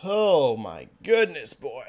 Oh my goodness, boy.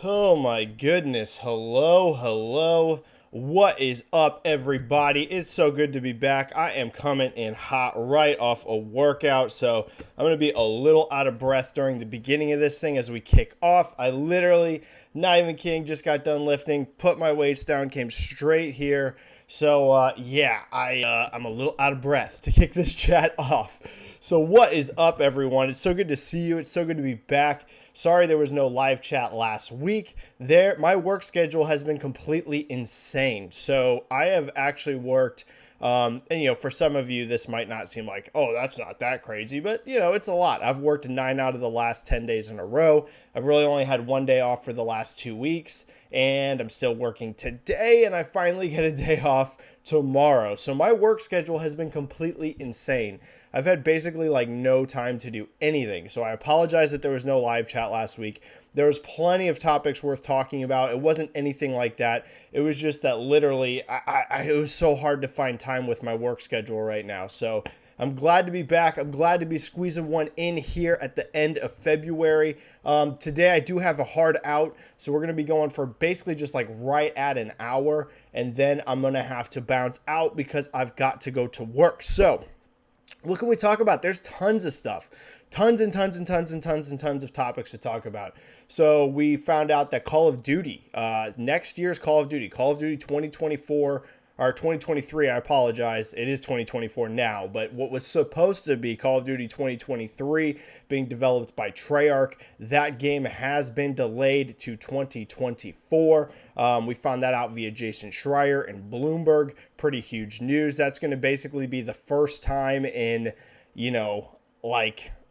Oh my goodness. Hello, hello. What is up, everybody? It's so good to be back. I am coming in hot right off a workout, so I'm going to be a little out of breath during the beginning of this thing as we kick off. I literally, not even kidding, just got done lifting, put my weights down, came straight here. So, yeah, I'm a little out of breath to kick this chat off. So what is up, everyone? It's so good to see you. It's so good to be back. Sorry there was no live chat last week. My work schedule has been completely insane. So I have actually worked, and for some of you, this might not seem like, oh, that's not that crazy, but it's a lot. I've worked 9 out of the last 10 days in a row. I've really only had 1 day off for the last 2 weeks, and I'm still working today, and I finally get a day off tomorrow. So my work schedule has been completely insane. I've had basically like no time to do anything. So I apologize that there was no live chat last week. There was plenty of topics worth talking about. It wasn't anything like that. It was just that literally it was so hard to find time with my work schedule right now. So I'm glad to be back. I'm glad to be squeezing one in here at the end of February. Today I do have a hard out, so we're going to be going for basically just like right at an hour, and then I'm going to have to bounce out because I've got to go to work. So what can we talk about? There's tons of stuff. Tons and tons and tons and tons and tons of topics to talk about. So we found out that Call of Duty, next year's Call of Duty 2024, or 2023, I apologize. It is 2024 now, but what was supposed to be Call of Duty 2023 being developed by Treyarch, that game has been delayed to 2024. We found that out via Jason Schreier and Bloomberg. Pretty huge news. That's going to basically be the first time in,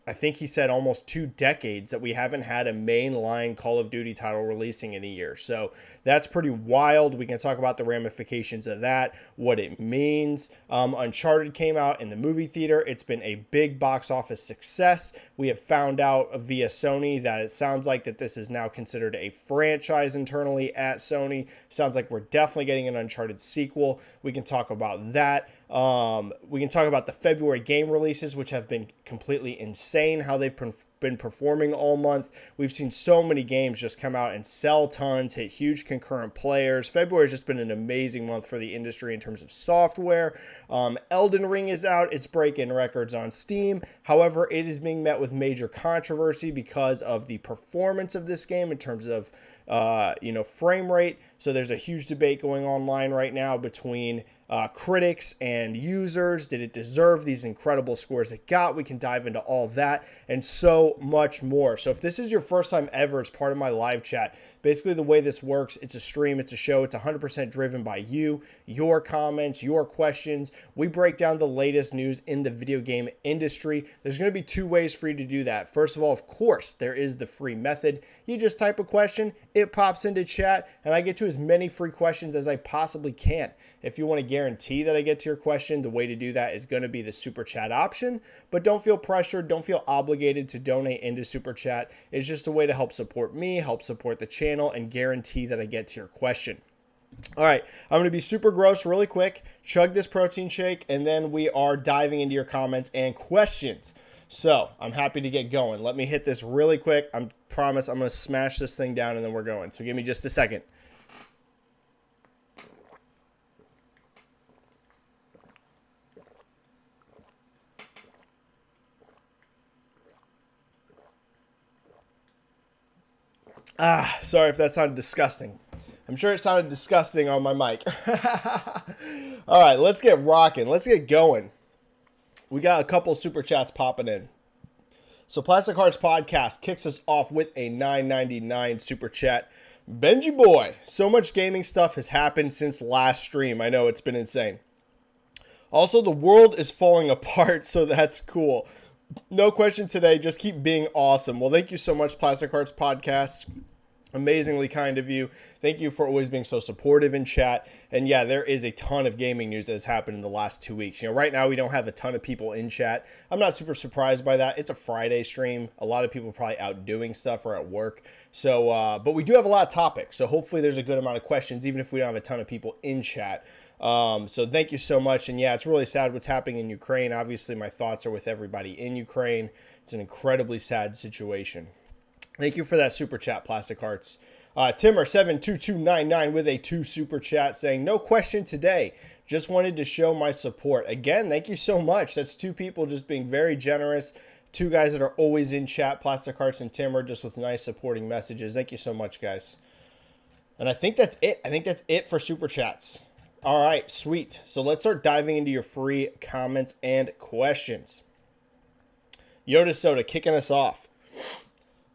I think he said almost 2 decades that we haven't had a mainline Call of Duty title releasing in a year. So that's pretty wild. We can talk about the ramifications of that, what it means. Uncharted came out in the movie theater. It's been a big box office success. We have found out via Sony that it sounds like that this is now considered a franchise internally at Sony. Sounds like we're definitely getting an Uncharted sequel. We can talk about that. We can talk about the February game releases, which have been completely insane, how they've been performing all month. We've seen so many games just come out and sell tons, hit huge concurrent players. February has just been an amazing month for the industry in terms of software. Elden Ring is out. It's breaking records on Steam. However, it is being met with major controversy because of the performance of this game in terms of frame rate. So there's a huge debate going online right now between critics and users. Did it deserve these incredible scores it got? We can dive into all that and so much more. So if this is your first time ever as part of my live chat, basically the way this works, it's a stream, it's a show, it's 100% driven by you, your comments, your questions. We break down the latest news in the video game industry. There's going to be 2 ways for you to do that. First of all, of course, there is the free method. You just type a question, it pops into chat, and I get to as many free questions as I possibly can. If you want to guarantee that I get to your question, the way to do that is going to be the super chat option, but don't feel pressured, don't feel obligated to donate into super chat. It's just a way to help support me, help support the channel, and guarantee that I get to your question. All right, I'm going to be super gross really quick, chug this protein shake, and then we are diving into your comments and questions. So I'm happy to get going. Let me hit this really quick. I promise I'm going to smash this thing down and then we're going. So give me just a second. Sorry if that sounded disgusting. I'm sure it sounded disgusting on my mic. All right, let's get rocking. Let's get going. We got a couple super chats popping in. So Plastic Hearts Podcast kicks us off with a $9.99 super chat. Benji boy, so much gaming stuff has happened since last stream. I know, it's been insane. Also, the world is falling apart, so that's cool. No question today. Just keep being awesome. Well, thank you so much, Plastic Hearts Podcast. Amazingly kind of you. Thank you for always being so supportive in chat. And yeah, there is a ton of gaming news that has happened in the last 2 weeks. Right now we don't have a ton of people in chat. I'm not super surprised by that. It's a Friday stream. A lot of people are probably out doing stuff or at work. So, but we do have a lot of topics. So hopefully there's a good amount of questions, even if we don't have a ton of people in chat. So thank you so much. And yeah, it's really sad what's happening in Ukraine. Obviously, my thoughts are with everybody in Ukraine. It's an incredibly sad situation. Thank you for that super chat, Plastic Hearts. Timmer72299 with a 2 super chat saying, no question today. Just wanted to show my support. Again, thank you so much. That's 2 people just being very generous. 2 guys that are always in chat, Plastic Hearts and Timmer, just with nice supporting messages. Thank you so much, guys. And I think that's it. I think that's it for super chats. All right, sweet. So let's start diving into your free comments and questions. Yoda Soda kicking us off.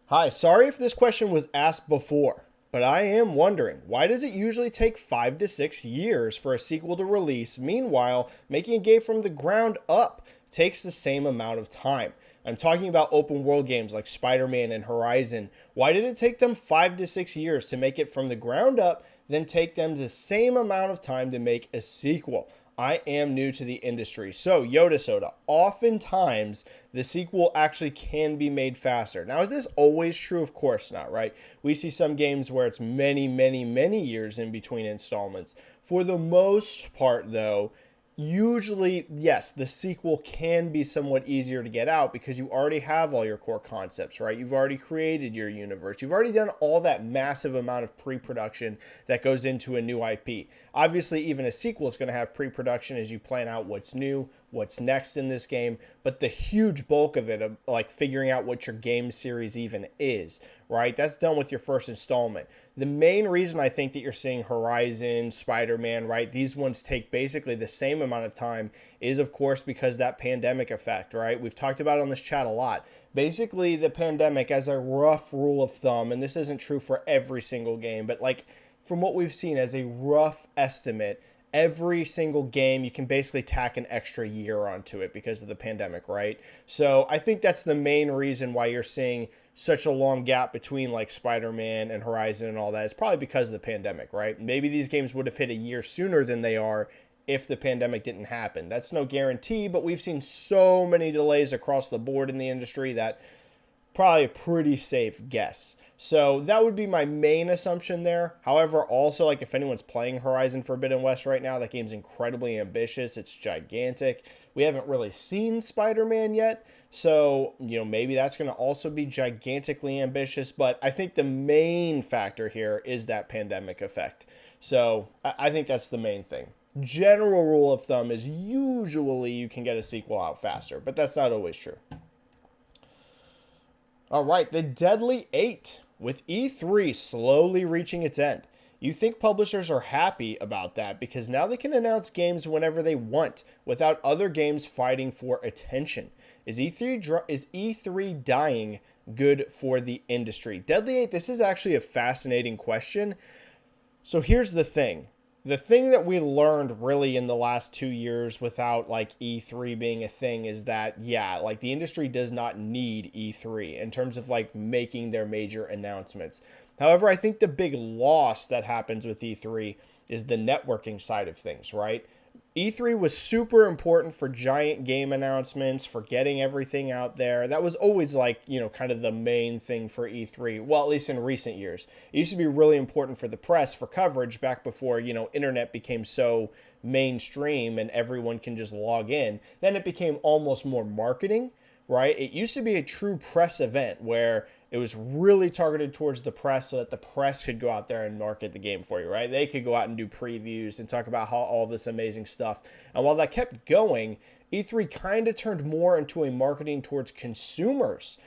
Hi, sorry if this question was asked before, but I am wondering, why does it usually take 5 to 6 years for a sequel to release? Meanwhile, making a game from the ground up takes the same amount of time. I'm talking about open world games like Spider-Man and Horizon. Why did it take them 5 to 6 years to make it from the ground up, then take them the same amount of time to make a sequel? I am new to the industry. So, Yoda Soda, oftentimes the sequel actually can be made faster. Now, is this always true? Of course not, right? We see some games where it's many, many, many years in between installments. For the most part, though, usually, yes, the sequel can be somewhat easier to get out because you already have all your core concepts, right? You've already created your universe. You've already done all that massive amount of pre-production that goes into a new IP. Obviously, even a sequel is going to have pre-production as you plan out what's new, what's next in this game, but the huge bulk of it, like figuring out what your game series even is, right? That's done with your first installment. The main reason I think that you're seeing Horizon, Spider-Man, right, these ones take basically the same amount of time is, of course, because that pandemic effect, right? We've talked about it on this chat a lot. Basically, the pandemic, as a rough rule of thumb, and this isn't true for every single game, but like from what we've seen as a rough estimate, every single game you can basically tack an extra year onto it because of the pandemic, right? So I think that's the main reason why you're seeing such a long gap between like Spider-Man and Horizon and all that. It's probably because of the pandemic, right? Maybe these games would have hit a year sooner than they are if the pandemic didn't happen. That's no guarantee, but we've seen so many delays across the board in the industry that probably a pretty safe guess. So that would be my main assumption there. However, also, like if anyone's playing Horizon Forbidden West right now, that game's incredibly ambitious. It's gigantic. We haven't really seen Spider-Man yet. So, maybe that's going to also be gigantically ambitious. But I think the main factor here is that pandemic effect. So I think that's the main thing. General rule of thumb is usually you can get a sequel out faster, but that's not always true. All right, the Deadly 8. With E3 slowly reaching its end, you think publishers are happy about that because now they can announce games whenever they want without other games fighting for attention. Is E3 dying good for the industry? Deadly 8, this is actually a fascinating question. So here's the thing. The thing that we learned really in the last 2 years without like E3 being a thing is that, like the industry does not need E3 in terms of like making their major announcements. However, I think the big loss that happens with E3 is the networking side of things, right? E3 was super important for giant game announcements, for getting everything out there. That was always like, kind of the main thing for E3. Well, at least in recent years. It used to be really important for the press, for coverage back before, internet became so mainstream and everyone can just log in. Then it became almost more marketing, right? It used to be a true press event where it was really targeted towards the press so that the press could go out there and market the game for you, right? They could go out and do previews and talk about how all this amazing stuff. And while that kept going, E3 kind of turned more into a marketing towards consumers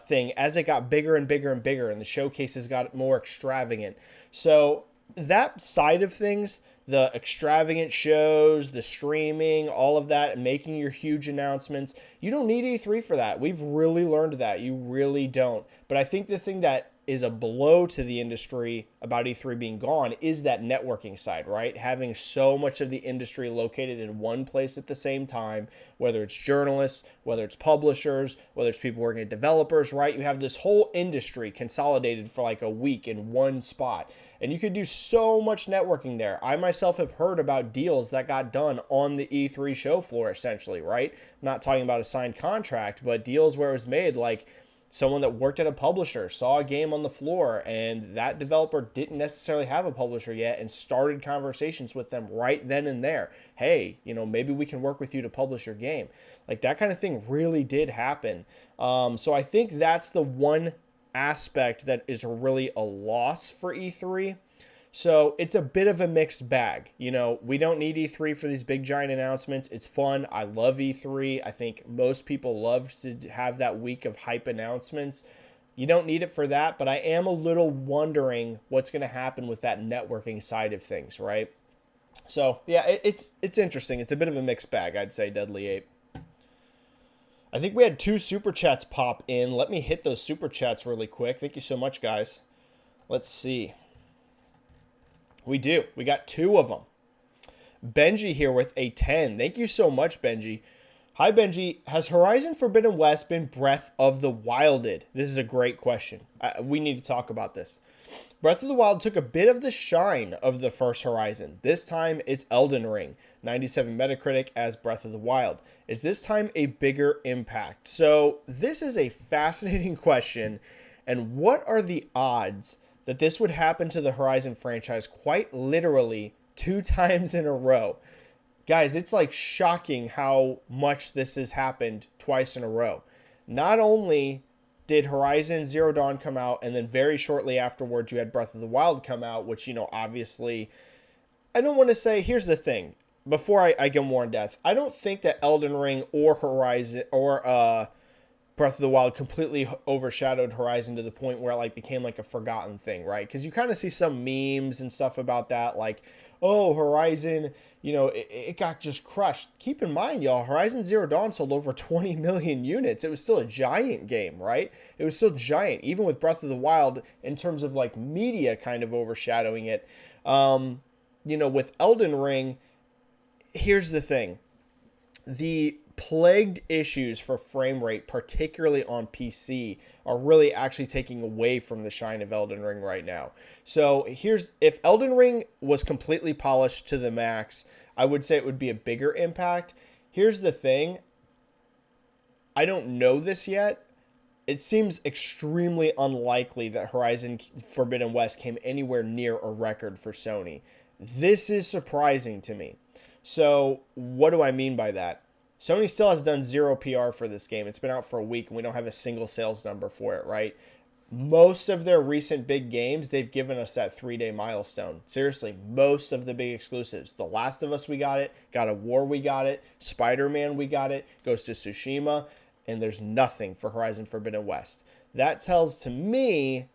thing as it got bigger and bigger and bigger and the showcases got more extravagant. So that side of things, the extravagant shows, the streaming, all of that, and making your huge announcements, you don't need E3 for that. We've really learned that. You really don't. But I think the thing that is a blow to the industry about E3 being gone is that networking side, right? Having so much of the industry located in one place at the same time, whether it's journalists, whether it's publishers, whether it's people working at developers, right? You have this whole industry consolidated for like a week in one spot. And you could do so much networking there. I myself have heard about deals that got done on the E3 show floor, essentially, right? I'm not talking about a signed contract, but deals where it was made like someone that worked at a publisher saw a game on the floor and that developer didn't necessarily have a publisher yet and started conversations with them right then and there. Hey, maybe we can work with you to publish your game. Like, that kind of thing really did happen. So I think that's the one aspect that is really a loss for E3. So it's a bit of a mixed bag. We don't need E3 for these big giant announcements. It's fun. I love E3. I think most people love to have that week of hype announcements. You don't need it for that, but I am a little wondering what's going to happen with that networking side of things, right? So yeah, it's interesting. It's a bit of a mixed bag, I'd say, Deadly Ape. I think we had 2 super chats pop in. Let me hit those super chats really quick. Thank you so much, guys. Let's see. We do. We got 2 of them. Benji here with a 10. Thank you so much, Benji. Hi, Benji. Has Horizon Forbidden West been Breath of the Wilded? This is a great question. We need to talk about this. Breath of the Wild took a bit of the shine of the first Horizon. This time, it's Elden Ring. 97 Metacritic as Breath of the Wild. Is this time a bigger impact? So this is a fascinating question. And what are the odds that this would happen to the Horizon franchise quite literally 2 times in a row? Guys, it's like shocking how much this has happened twice in a row. Not only did Horizon Zero Dawn come out, and then very shortly afterwards you had Breath of the Wild come out, which, obviously, I don't want to say, here's the thing, before I get more in depth, I don't think that Elden Ring or Horizon, or Breath of the Wild completely overshadowed Horizon to the point where it became a forgotten thing, right? Because you kind of see some memes and stuff about that, like, oh, Horizon, it got just crushed. Keep in mind, y'all, Horizon Zero Dawn sold over 20 million units. It was still a giant game, right? It was still giant, even with Breath of the Wild in terms of media kind of overshadowing it. With Elden Ring, here's the thing. The plagued issues for frame rate, particularly on PC, are really actually taking away from the shine of Elden Ring right now. So if Elden Ring was completely polished to the max, I would say it would be a bigger impact. Here's the thing. I don't know this yet. It seems extremely unlikely that Horizon Forbidden West came anywhere near a record for Sony. This is surprising to me. So what do I mean by that? Sony still has done 0 PR for this game. It's been out for a week, and we don't have a single sales number for it, right? Most of their recent big games, they've given us that 3-day milestone. Seriously, most of the big exclusives. The Last of Us, we got it. God of War, we got it. Spider-Man, we got it. Ghost of Tsushima. And there's nothing for Horizon Forbidden West. That tells to me,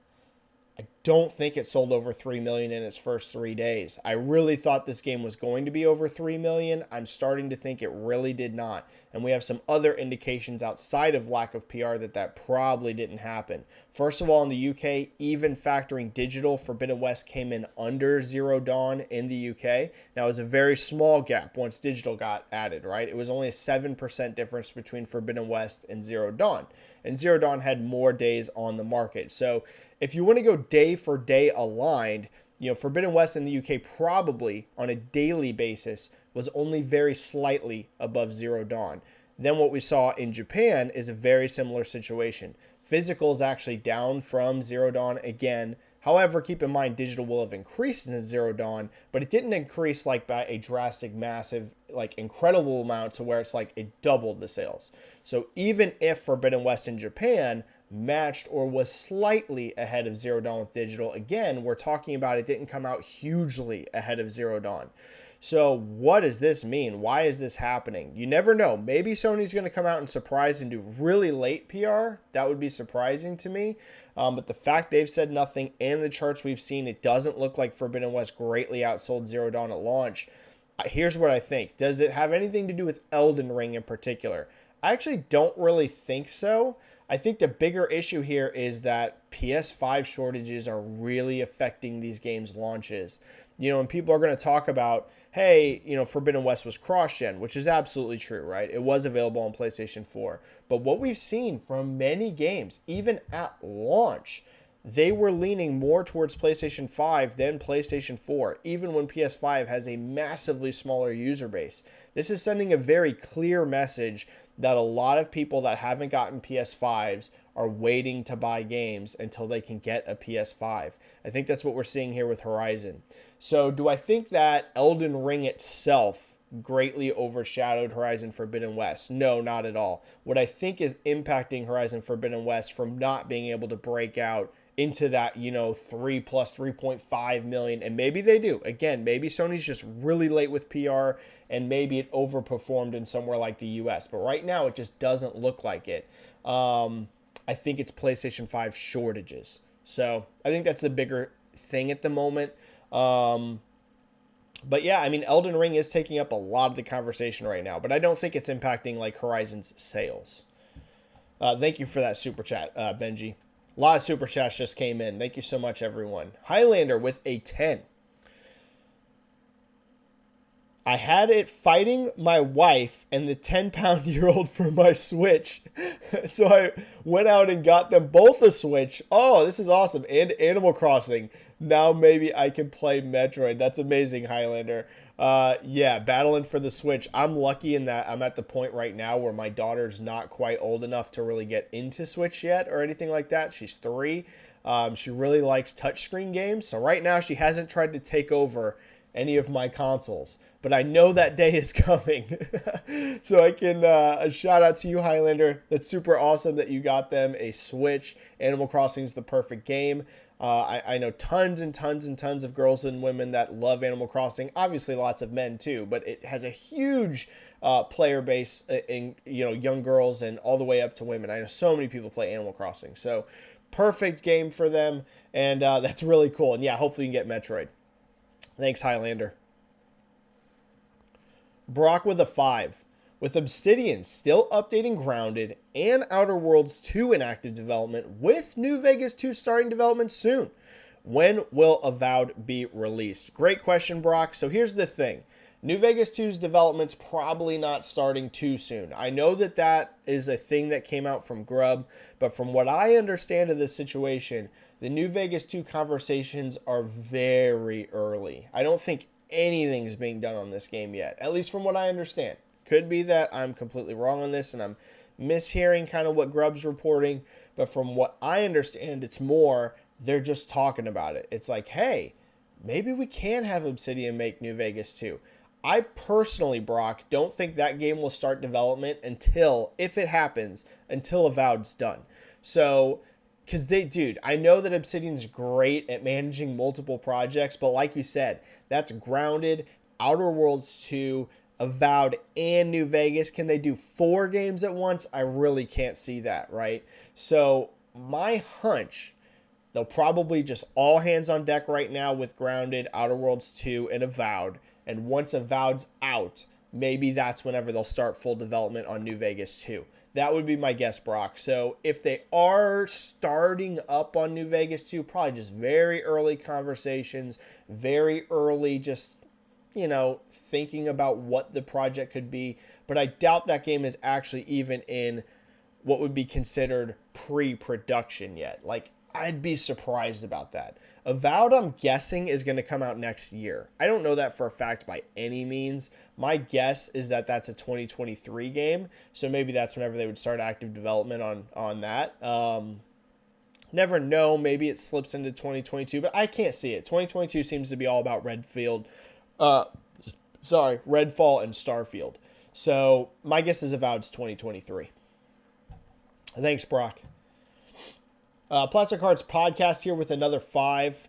I don't think it sold over 3 million in its first 3 days. I really thought this game was going to be over 3 million. I'm starting to think it really did not. And we have some other indications outside of lack of PR that probably didn't happen. First of all, in the UK, even factoring digital, Forbidden West came in under Zero Dawn in the UK. Now, it was a very small gap once digital got added, right? It was only a 7% difference between Forbidden West and Zero Dawn. And Zero Dawn had more days on the market. So if you want to go day for day aligned, Forbidden West in the UK probably on a daily basis was only very slightly above Zero Dawn. Then what we saw in Japan is a very similar situation. Physical is actually down from Zero Dawn again. However, keep in mind, digital will have increased in Zero Dawn, but it didn't increase by a drastic, massive, incredible amount to where it's it doubled the sales. So even if Forbidden West in Japan matched or was slightly ahead of Zero Dawn with digital, again, we're talking about it didn't come out hugely ahead of Zero Dawn. So what does this mean? Why is this happening? You never know. Maybe Sony's going to come out and surprise and do really late PR. That would be surprising to me. But the fact they've said nothing and the charts we've seen, it doesn't look like Forbidden West greatly outsold Zero Dawn at launch. Here's what I think. Does it have anything to do with Elden Ring in particular? I actually don't really think so. I think the bigger issue here is that PS5 shortages are really affecting these games' launches. And people are going to talk about, hey, Forbidden West was cross-gen, which is absolutely true, right? It was available on PlayStation 4. But what we've seen from many games, even at launch, they were leaning more towards PlayStation 5 than PlayStation 4, even when PS5 has a massively smaller user base. This is sending a very clear message that a lot of people that haven't gotten PS5s are waiting to buy games until they can get a PS5. I think that's what we're seeing here with Horizon. So do I think that Elden Ring itself greatly overshadowed Horizon Forbidden West? No, not at all. What I think is impacting Horizon Forbidden West from not being able to break out into that, 3 plus 3.5 million, and maybe they do. Again, maybe Sony's just really late with PR, and maybe it overperformed in somewhere like the US. But right now, it just doesn't look like it. I think it's PlayStation 5 shortages. So I think that's the bigger thing at the moment. But yeah, I mean, Elden Ring is taking up a lot of the conversation right now, but I don't think it's impacting like Horizon's sales. Thank you for that super chat, Benji. A lot of super chats just came in. Thank you so much, everyone. Highlander with a 10. I had it fighting my wife and the 10-pound-year-old for my Switch. So I went out and got them both a Switch. Oh, this is awesome. And Animal Crossing. Now maybe I can play Metroid. That's amazing, Highlander. Yeah, battling for the Switch. I'm lucky in that I'm at the point right now where my daughter's not quite old enough to really get into Switch yet or anything like that. She's 3. She really likes touchscreen games. So right now she hasn't tried to take over any of my consoles. But I know that day is coming. So I can, a shout out to you, Highlander. That's super awesome that you got them a Switch. Animal Crossing is the perfect game. I know tons and tons and tons of girls and women that love Animal Crossing. Obviously, lots of men too, but it has a huge player base in young girls and all the way up to women. I know so many people play Animal Crossing, so perfect game for them, and that's really cool. And yeah, hopefully you can get Metroid. Thanks, Highlander. Brock with a 5. With Obsidian still updating Grounded and Outer Worlds 2 in active development, with New Vegas 2 starting development soon, when will Avowed be released? Great question, Brock. So here's the thing. New Vegas 2's development's probably not starting too soon. I know that that is a thing that came out from Grub, but from what I understand of this situation, the New Vegas 2 conversations are very early. I don't think anything's being done on this game yet, at least from what I understand. Could be that I'm completely wrong on this and I'm mishearing kind of what Grub's reporting, but from what I understand, it's more they're just talking about it. It's like, hey, maybe we can have Obsidian make New Vegas 2. I personally, Brock, don't think that game will start development until, if it happens, until Avowed's done. So, because dude, I know that Obsidian's great at managing multiple projects, but like you said, that's Grounded, Outer Worlds 2, Avowed, and New Vegas. Can they do 4 games at once? I really can't see that, right? So, my hunch, they'll probably just all hands on deck right now with Grounded, Outer Worlds 2, and Avowed. And once Avowed's out, maybe that's whenever they'll start full development on New Vegas 2. That would be my guess, Brock. So if they are starting up on New Vegas 2, probably just very early conversations, very early just, thinking about what the project could be. But I doubt that game is actually even in what would be considered pre-production yet. Like, I'd be surprised about that. Avowed, I'm guessing, is going to come out next year. I don't know that for a fact by any means. My guess is that that's a 2023 game, so maybe that's whenever they would start active development on that. Never know. Maybe it slips into 2022, but I can't see it. 2022 seems to be all about Redfall and Starfield. So my guess is Avowed's 2023. Thanks, Brock. Plastic Hearts Podcast here with another 5.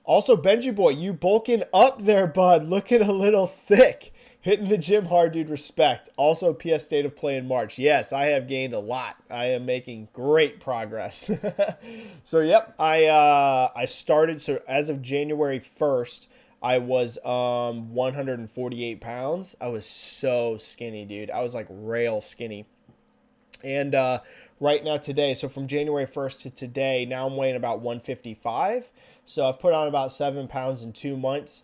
Also, Benji Boy, you bulking up there, bud. Looking a little thick. Hitting the gym hard, dude. Respect. Also, PS State of Play in March. Yes, I have gained a lot. I am making great progress. So, yep. I started. So, as of January 1st, I was 148 pounds. I was so skinny, dude. I was like rail skinny. And right now today, so from January 1st to today, now I'm weighing about 155. So I've put on about 7 pounds in 2 months.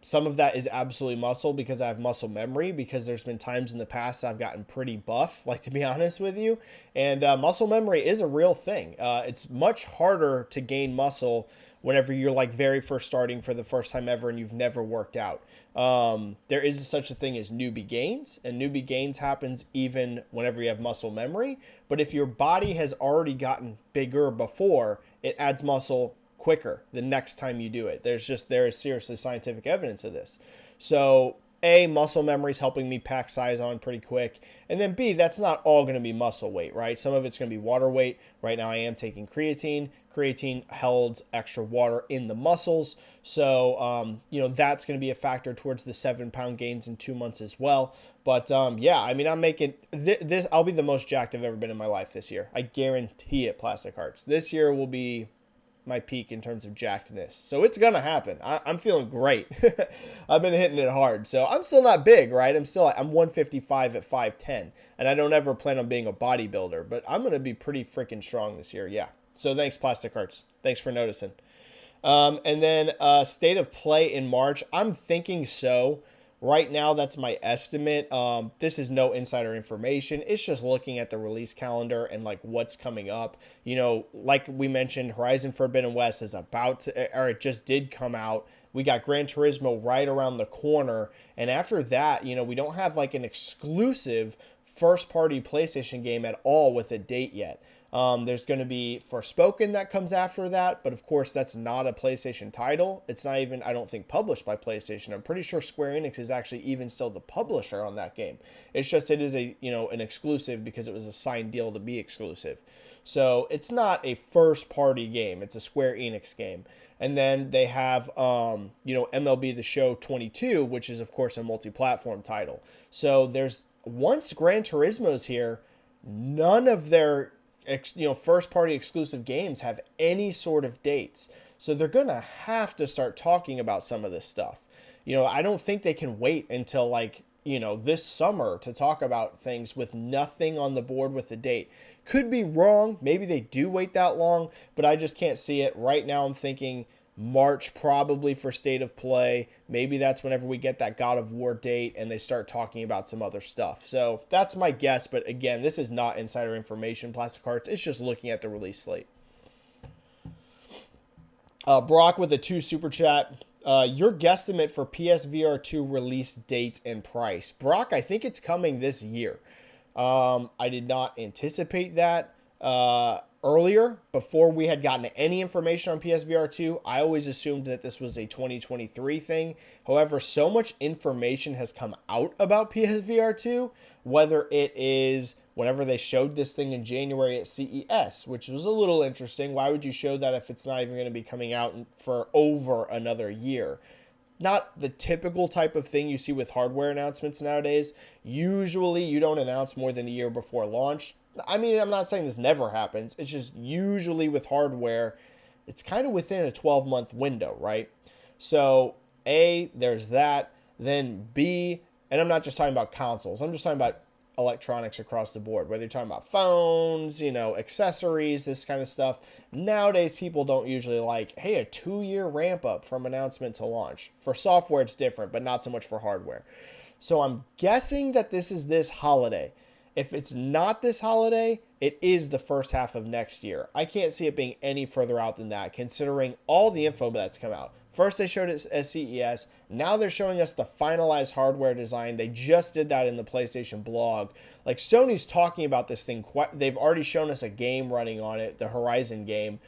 Some of that is absolutely muscle because I have muscle memory, because there's been times in the past I've gotten pretty buff, like, to be honest with you. And muscle memory is a real thing. It's much harder to gain muscle whenever you're like very first starting for the first time ever and you've never worked out. There is such a thing as newbie gains, and newbie gains happens even whenever you have muscle memory. But if your body has already gotten bigger before, it adds muscle quicker the next time you do it. There is seriously scientific evidence of this. So A, muscle memory is helping me pack size on pretty quick. And then B, that's not all going to be muscle weight, right? Some of it's going to be water weight. Right now I am taking creatine. Creatine holds extra water in the muscles. So, that's going to be a factor towards the 7-pound gains in 2 months as well. But yeah, I mean, I'm making this. I'll be the most jacked I've ever been in my life this year. I guarantee it, Plastic Hearts. This year will be my peak in terms of jackedness. So it's going to happen. I'm feeling great. I've been hitting it hard. So I'm still not big, right? I'm 155 at 5'10", and I don't ever plan on being a bodybuilder, but I'm going to be pretty freaking strong this year. Yeah. So thanks, Plastic Hearts. Thanks for noticing. And then state of play in March. I'm thinking so. Right now, that's my estimate. This is no insider information. It's just looking at the release calendar and like what's coming up. Like we mentioned, Horizon Forbidden West is about to, or it just did come out. We got Gran Turismo right around the corner. And after that, we don't have like an exclusive first-party PlayStation game at all with a date yet. There's going to be Forspoken that comes after that, but of course that's not a PlayStation title. It's not even, I don't think, published by PlayStation. I'm pretty sure Square Enix is actually even still the publisher on that game. It's just it is an exclusive because it was a signed deal to be exclusive. So it's not a first-party game. It's a Square Enix game. And then they have MLB The Show 22, which is of course a multi-platform title. So once Gran Turismo's here, none of their first party exclusive games have any sort of dates. So they're going to have to start talking about some of this stuff. I don't think they can wait until this summer to talk about things with nothing on the board with a date. Could be wrong. Maybe they do wait that long, but I just can't see it. Right now I'm thinking March probably for state of play. Maybe that's whenever we get that God of War date and they start talking about some other stuff. So that's my guess. But again, this is not insider information, Plastic Hearts. It's just looking at the release slate. Brock with a 2 super chat. Your guesstimate for PSVR 2 release date and price. Brock, I think it's coming this year. I did not anticipate that earlier, before we had gotten any information on PSVR 2. I always assumed that this was a 2023 thing. However, so much information has come out about PSVR 2, whether it is whenever they showed this thing in January at CES, which was a little interesting. Why would you show that if it's not even going to be coming out for over another year? Not the typical type of thing you see with hardware announcements nowadays. Usually you don't announce more than a year before launch. I mean, I'm not saying this never happens. It's just usually with hardware, it's kind of within a 12-month window, right? So A, there's that. Then B, and I'm not just talking about consoles. I'm just talking about electronics across the board, whether you're talking about phones, accessories, this kind of stuff. Nowadays, people don't usually like, hey, a 2-year ramp up from announcement to launch. For software, it's different, but not so much for hardware. So I'm guessing that this is this holiday. If it's not this holiday, it is the first half of next year. I can't see it being any further out than that, considering all the info that's come out. First, they showed it at CES. Now they're showing us the finalized hardware design. They just did that in the PlayStation blog. Like, Sony's talking about this thing. They've already shown us a game running on it, the Horizon game.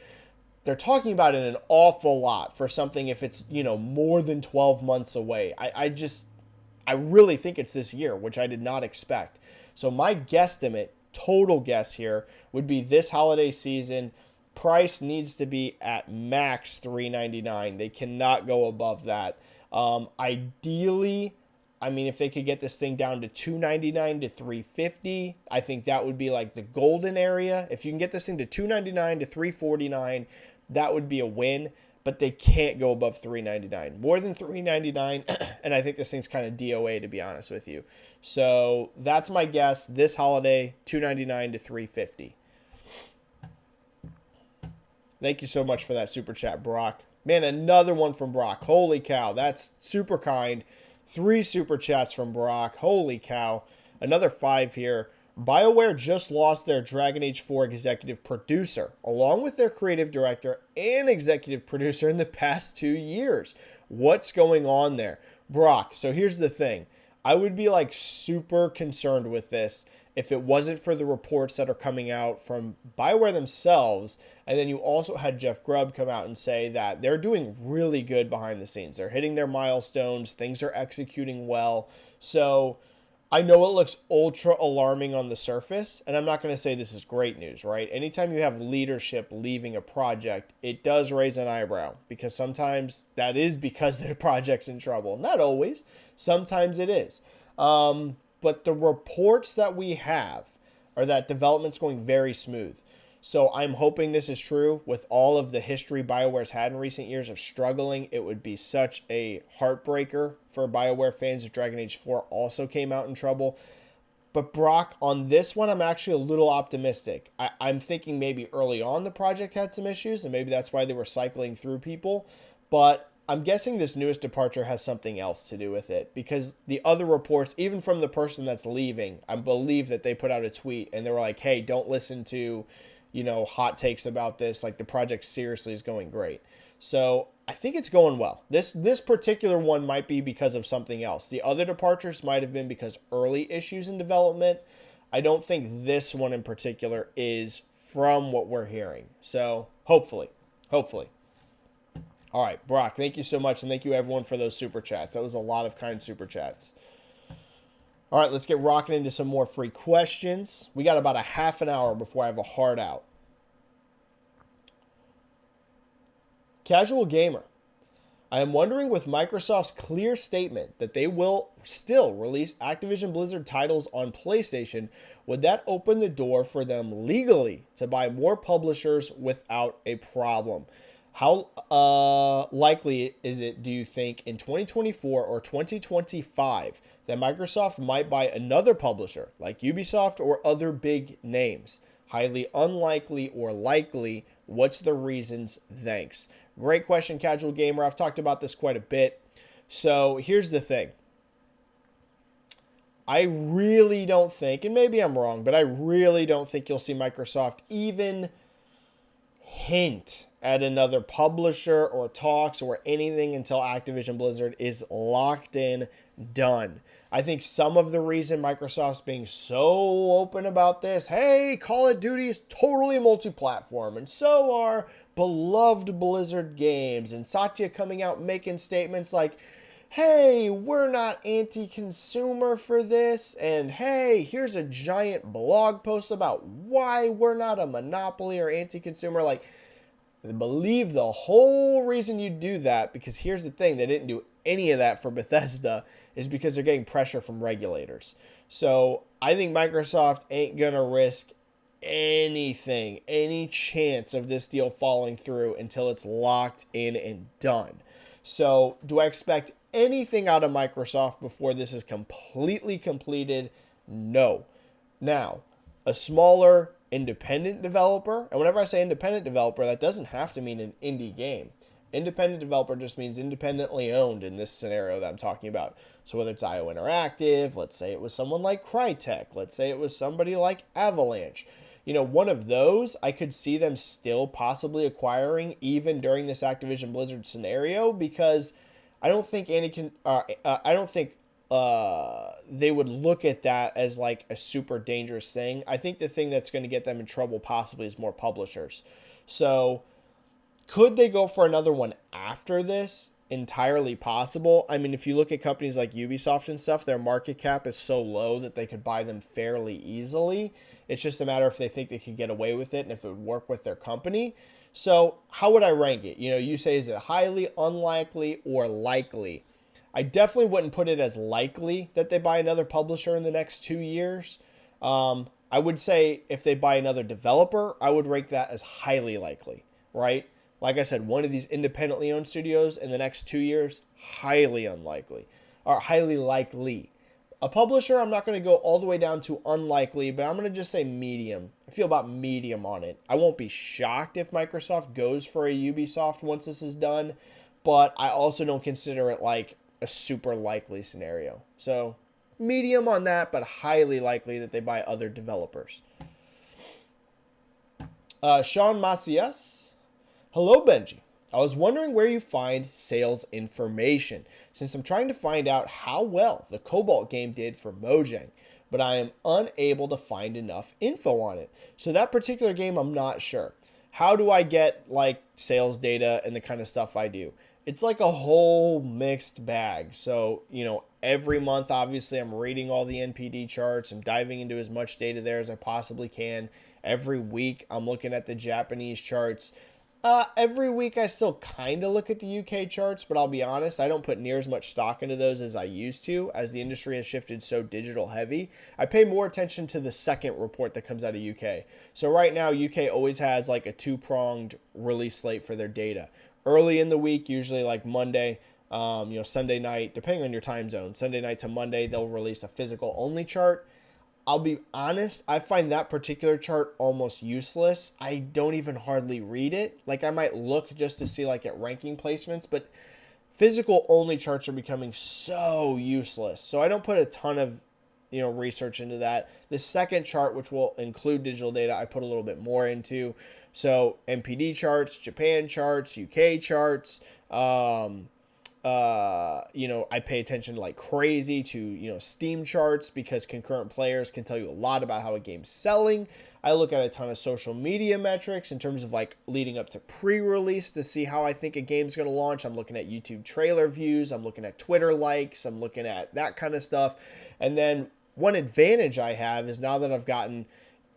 They're talking about it an awful lot for something if it's, more than 12 months away. I really think it's this year, which I did not expect. So my guesstimate, total guess here, would be this holiday season. Price needs to be at max $399. They cannot go above that. Ideally, I mean, if they could get this thing down to $299 to $350, I think that would be like the golden area. If you can get this thing to $299 to $349, that would be a win. But they can't go above $399. More than $399, and I think this thing's kind of DOA, to be honest with you. So that's my guess. This holiday, $299 to $350. Thank you so much for that super chat, Brock. Man, another one from Brock. Holy cow, that's super kind. 3 super chats from Brock. Holy cow. Another 5 here. BioWare just lost their Dragon Age 4 executive producer, along with their creative director and executive producer in the past 2 years. What's going on there? Brock, so here's the thing. I would be like super concerned with this if it wasn't for the reports that are coming out from BioWare themselves. And then you also had Jeff Grubb come out and say that they're doing really good behind the scenes. They're hitting their milestones. Things are executing well. So I know it looks ultra alarming on the surface, and I'm not going to say this is great news, right? Anytime you have leadership leaving a project, it does raise an eyebrow, because sometimes that is because the project's in trouble. Not always. Sometimes it is. But the reports that we have are that development's going very smooth. So I'm hoping this is true. With all of the history BioWare's had in recent years of struggling, it would be such a heartbreaker for BioWare fans if Dragon Age 4 also came out in trouble. But Brock, on this one, I'm actually a little optimistic. I'm thinking maybe early on the project had some issues, and maybe that's why they were cycling through people. But I'm guessing this newest departure has something else to do with it, because the other reports, even from the person that's leaving, I believe that they put out a tweet and they were like, hey, don't listen to, hot takes about this. Like, the project seriously is going great. So I think it's going well. This particular one might be because of something else. The other departures might have been because early issues in development. I don't think this one in particular is, from what we're hearing. So hopefully. All right, Brock, thank you so much, and thank you everyone for those super chats. That was a lot of kind super chats. All right, let's get rocking into some more free questions. We got about a half an hour before I have a hard out. Casual Gamer. I am wondering, with Microsoft's clear statement that they will still release Activision Blizzard titles on PlayStation, would that open the door for them legally to buy more publishers without a problem? How likely is it, do you think, in 2024 or 2025 that Microsoft might buy another publisher like Ubisoft or other big names? Highly unlikely or likely? What's the reasons? Thanks. Great question, Casual Gamer. I've talked about this quite a bit. So here's the thing. I really don't think, and maybe I'm wrong, but I really don't think you'll see Microsoft even hint at another publisher or talks or anything until Activision Blizzard is locked in, done. I think some of the reason Microsoft's being so open about this, hey, Call of Duty is totally multi-platform, and so are beloved Blizzard games, and Satya coming out making statements like, hey, we're not anti-consumer for this, and hey, here's a giant blog post about why we're not a monopoly or anti-consumer. Like, I believe the whole reason you do that, because here's the thing, they didn't do any of that for Bethesda, is because they're getting pressure from regulators. So I think Microsoft ain't going to risk anything, any chance of this deal falling through until it's locked in and done. So do I expect anything out of Microsoft before this is completely completed? No. Now, a smaller independent developer, and whenever I say independent developer, that doesn't have to mean an indie game. Independent developer just means independently owned in this scenario that I'm talking about. So whether it's IO Interactive, let's say it was someone like Crytek, let's say it was somebody like Avalanche. One of those, I could see them still possibly acquiring even during this Activision Blizzard scenario, because I don't think they would look at that as like a super dangerous thing. I think the thing that's going to get them in trouble possibly is more publishers. So could they go for another one after this? Entirely possible. I mean, if you look at companies like Ubisoft and stuff, their market cap is so low that they could buy them fairly easily. It's just a matter if they think they could get away with it and if it would work with their company. So how would I rank it? You say, is it highly unlikely or likely? I definitely wouldn't put it as likely that they buy another publisher in the next 2 years. I would say if they buy another developer, I would rank that as highly likely, right? Like I said, one of these independently owned studios in the next 2 years, highly unlikely, or highly likely. A publisher, I'm not going to go all the way down to unlikely, but I'm going to just say medium. I feel about medium on it. I won't be shocked if Microsoft goes for a Ubisoft once this is done, but I also don't consider it like a super likely scenario. So medium on that, but highly likely that they buy other developers. Sean Macias. Hello, Benji. I was wondering where you find sales information, since I'm trying to find out how well the Cobalt game did for Mojang, but I am unable to find enough info on it. So that particular game, I'm not sure. How do I get like sales data and the kind of stuff I do? It's like a whole mixed bag. So, every month, obviously, I'm reading all the NPD charts. I'm diving into as much data there as I possibly can. Every week, I'm looking at the Japanese charts. Every week I still kind of look at the UK charts, but I'll be honest, I don't put near as much stock into those as I used to, as the industry has shifted so digital heavy. I pay more attention to the second report that comes out of UK. So right now, UK always has like a two-pronged release slate for their data. Early in the week, usually like Monday, Sunday night, depending on your time zone, Sunday night to Monday, they'll release a physical only chart. I'll be honest, I find that particular chart almost useless. I don't even hardly read it. Like, I might look just to see like at ranking placements, but physical only charts are becoming so useless. So I don't put a ton of, research into that. The second chart, which will include digital data, I put a little bit more into. So NPD charts, Japan charts, UK charts, I pay attention like crazy to, Steam charts, because concurrent players can tell you a lot about how a game's selling. I look at a ton of social media metrics in terms of like leading up to pre-release to see how I think a game's going to launch. I'm looking at YouTube trailer views. I'm looking at Twitter likes. I'm looking at that kind of stuff. And then one advantage I have is now that I've gotten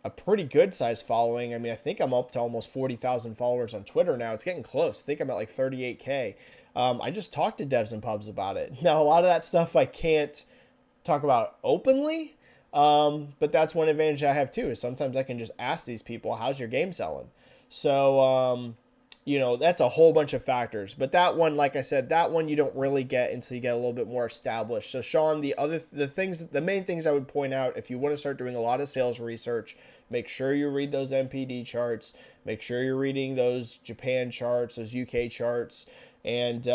a pretty good size following. I mean, I think I'm up to almost 40,000 followers on Twitter now. It's getting close. I think I'm at like 38K. I just talked to devs and pubs about it. Now, a lot of that stuff I can't talk about openly, but that's one advantage I have too, is sometimes I can just ask these people, how's your game selling? So, that's a whole bunch of factors. But that one, like I said, that one you don't really get until you get a little bit more established. So, Sean, the main things I would point out, if you want to start doing a lot of sales research, make sure you read those NPD charts, make sure you're reading those Japan charts, those UK charts, and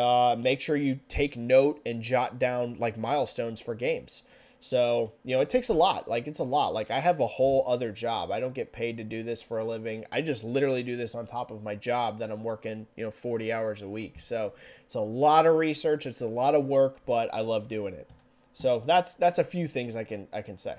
make sure you take note and jot down like milestones for games. So, it takes a lot. Like, it's a lot. Like, I have a whole other job. I don't get paid to do this for a living. I just literally do this on top of my job that I'm working, 40 hours a week. So it's a lot of research. It's a lot of work, but I love doing it. So that's a few things I can say.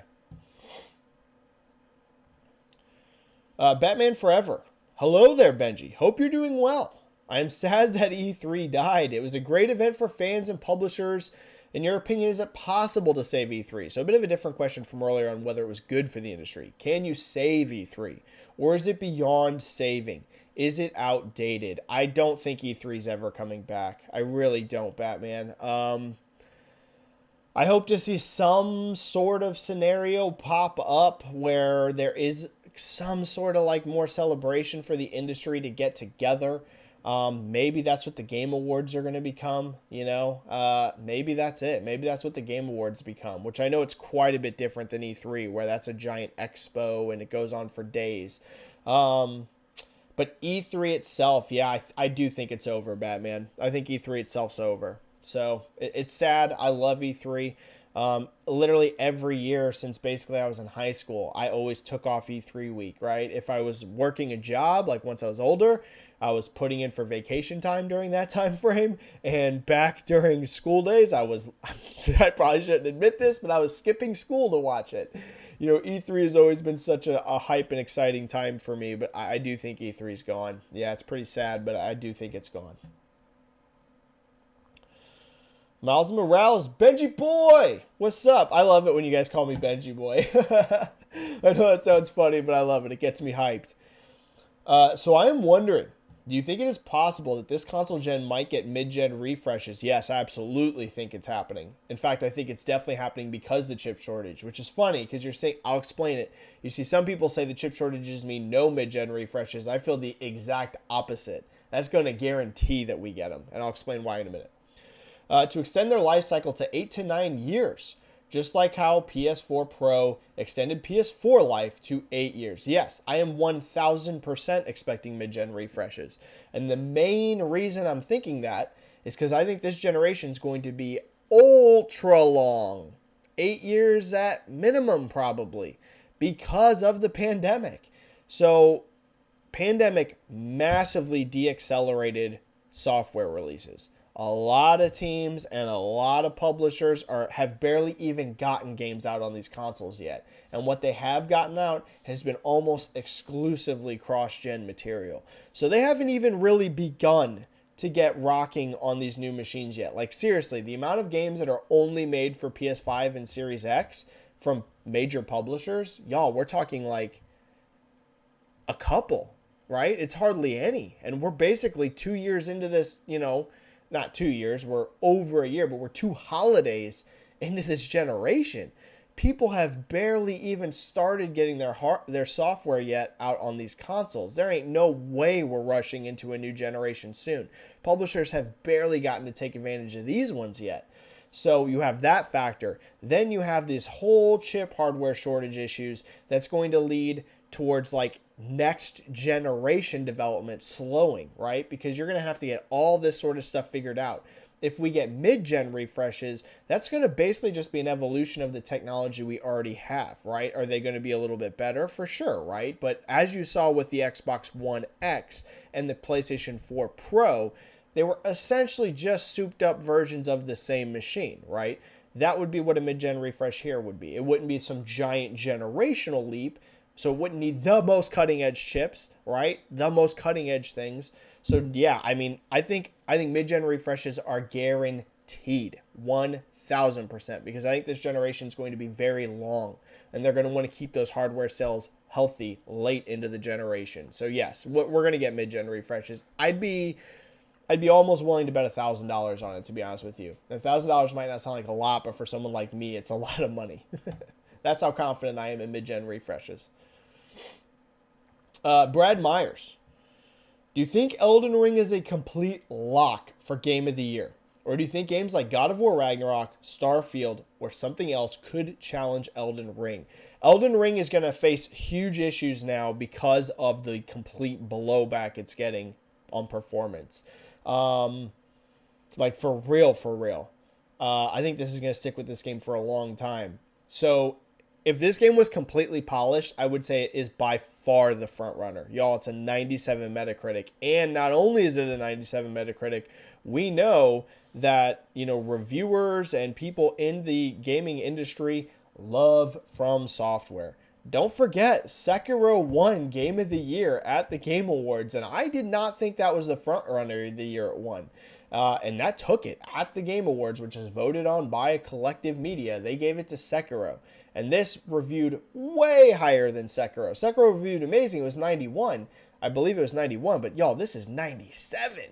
Batman Forever. Hello there, Benji. Hope you're doing well. I am sad that E3 died. It was a great event for fans and publishers. In your opinion, is it possible to save E3? So a bit of a different question from earlier on whether it was good for the industry. Can you save E3? Or is it beyond saving? Is it outdated? I don't think E3 is ever coming back. I really don't, Batman. I hope to see some sort of scenario pop up where there is some sort of like more celebration for the industry to get together. Maybe that's what the Game Awards are going to become, maybe that's it. Maybe that's what the Game Awards become, which I know it's quite a bit different than E3, where that's a giant expo and it goes on for days. But E3 itself, yeah, I do think it's over, Batman. I think E3 itself's over. So it's sad. I love E3. Literally every year since basically I was in high school, I always took off E3 week, right? If I was working a job, like once I was older, I was putting in for vacation time during that time frame. And back during school days, I probably shouldn't admit this, but I was skipping school to watch it. E3 has always been such a hype and exciting time for me, but I do think E3 is gone. Yeah, it's pretty sad, but I do think it's gone. Miles Morales, Benji Boy, what's up? I love it when you guys call me Benji Boy. I know that sounds funny, but I love it. It gets me hyped. So I am wondering, do you think it is possible that this console gen might get mid-gen refreshes? Yes, I absolutely think it's happening. In fact, I think it's definitely happening because of the chip shortage, which is funny because you're saying, I'll explain it. You see, some people say the chip shortages mean no mid-gen refreshes. I feel the exact opposite. That's going to guarantee that we get them, and I'll explain why in a minute. To extend their life cycle to 8 to 9 years. Just like how PS4 Pro extended PS4 life to 8 years. Yes, I am 1000% expecting mid-gen refreshes. And the main reason I'm thinking that is because I think this generation is going to be ultra long. 8 years at minimum, probably, because of the pandemic. So, pandemic massively deaccelerated software releases. A lot of teams and a lot of publishers have barely even gotten games out on these consoles yet. And what they have gotten out has been almost exclusively cross-gen material. So they haven't even really begun to get rocking on these new machines yet. Like, seriously, the amount of games that are only made for PS5 and Series X from major publishers, y'all, we're talking like a couple, right? It's hardly any. And we're basically 2 years into this, not 2 years, we're over a year, but we're 2 holidays into this generation. People have barely even started getting their software yet out on these consoles. There ain't no way we're rushing into a new generation soon. Publishers have barely gotten to take advantage of these ones yet. So you have that factor. Then you have this whole chip hardware shortage issues that's going to lead towards like next generation development slowing, right? Because you're going to have to get all this sort of stuff figured out. If we get mid-gen refreshes, that's going to basically just be an evolution of the technology we already have, right? Are they going to be a little bit better? For sure, right? But as you saw with the Xbox One X and the PlayStation 4 Pro, they were essentially just souped up versions of the same machine, right? That would be what a mid-gen refresh here would be. It wouldn't be some giant generational leap, so it wouldn't need the most cutting-edge chips, right? The most cutting-edge things. So yeah, I mean, I think mid-gen refreshes are guaranteed, 1000%, because I think this generation is going to be very long, and they're going to want to keep those hardware sales healthy late into the generation. So yes, we're going to get mid-gen refreshes. I'd be almost willing to bet $1,000 on it, to be honest with you. $1,000 might not sound like a lot, but for someone like me, it's a lot of money. That's how confident I am in mid-gen refreshes. Brad Myers. Do you think Elden Ring is a complete lock for Game of the Year? Or do you think games like God of War Ragnarok, Starfield, or something else could challenge Elden Ring? Elden Ring is going to face huge issues now because of the complete blowback it's getting on performance. Like, for real. I think this is going to stick with this game for a long time. So, if this game was completely polished, I would say it is by far the front runner. Y'all, it's a 97 Metacritic. And not only is it a 97 Metacritic, we know that, reviewers and people in the gaming industry love From Software. Don't forget, Sekiro won Game of the Year at the Game Awards, and I did not think that was the front runner of the year it won. And that took it at the Game Awards, which is voted on by a collective media. They gave it to Sekiro. And this reviewed way higher than Sekiro. Sekiro reviewed amazing. It was 91. I believe it was 91. But y'all, this is 97.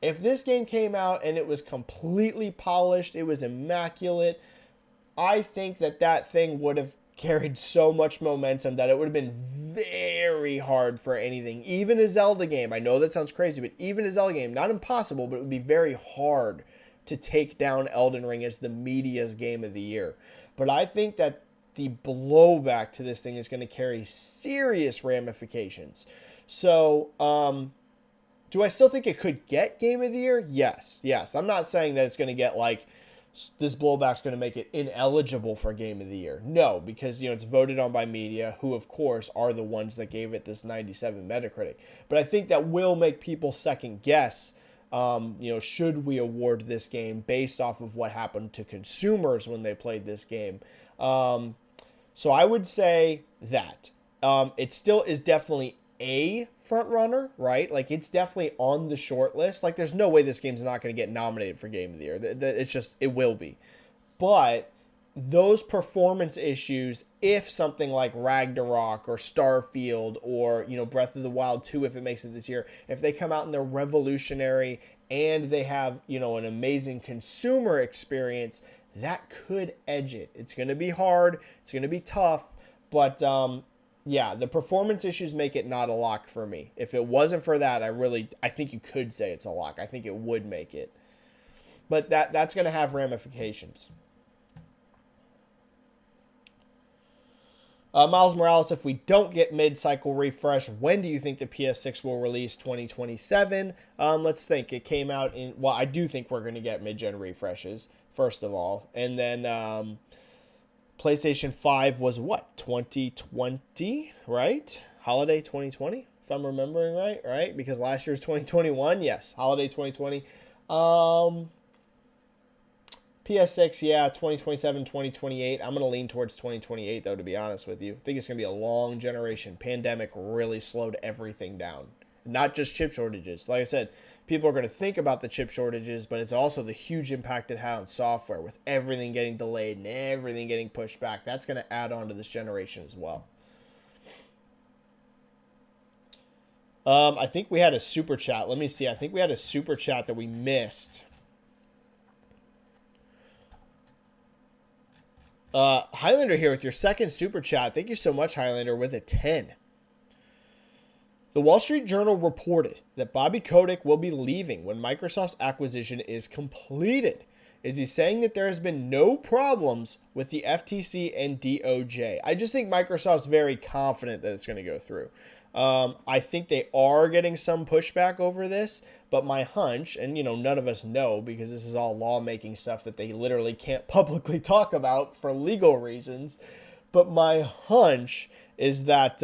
If this game came out and it was completely polished, it was immaculate, I think that thing would have carried so much momentum that it would have been very hard for anything. Even a Zelda game. I know that sounds crazy, but even a Zelda game, not impossible, but it would be very hard to take down Elden Ring as the media's game of the year. But I think that the blowback to this thing is going to carry serious ramifications. So, do I still think it could get Game of the Year? Yes. I'm not saying that it's going to get like, this blowback's going to make it ineligible for Game of the Year. No, because, it's voted on by media, who, of course, are the ones that gave it this 97 Metacritic. But I think that will make people second guess, should we award this game based off of what happened to consumers when they played this game. So I would say that. It still is definitely a front runner, right? Like, it's definitely on the short list. Like, there's no way this game's not going to get nominated for Game of the Year. It's just, it will be. But those performance issues, if something like Ragnarok or Starfield or, Breath of the Wild 2, if it makes it this year, if they come out and they're revolutionary and they have, an amazing consumer experience, that could edge it. It's going to be hard. It's going to be tough. But, yeah, the performance issues make it not a lock for me. If it wasn't for that, I think you could say it's a lock. I think it would make it. But that's going to have ramifications. Miles Morales, if we don't get mid-cycle refresh, when do you think the PS6 will release? 2027? Let's think. It came out in... Well, I do think we're going to get mid-gen refreshes, first of all. And then PlayStation 5 was what? 2020, right? Holiday 2020, if I'm remembering right? Because last year's 2021. Yes, holiday 2020. PS6, yeah, 2027, 2028. I'm going to lean towards 2028, though, to be honest with you. I think it's going to be a long generation. Pandemic really slowed everything down. Not just chip shortages. Like I said, people are going to think about the chip shortages, but it's also the huge impact it had on software with everything getting delayed and everything getting pushed back. That's going to add on to this generation as well. I think we had a super chat. Let me see. I think we had a super chat that we missed. Highlander here with your second super chat. Thank you so much, Highlander, with a 10. The Wall Street Journal reported that Bobby Kotick will be leaving when Microsoft's acquisition is completed. Is he saying that there has been no problems with the FTC and DOJ? I just think Microsoft's very confident that it's going to go through. I think they are getting some pushback over this, but my hunch, and none of us know because this is all lawmaking stuff that they literally can't publicly talk about for legal reasons, but my hunch is that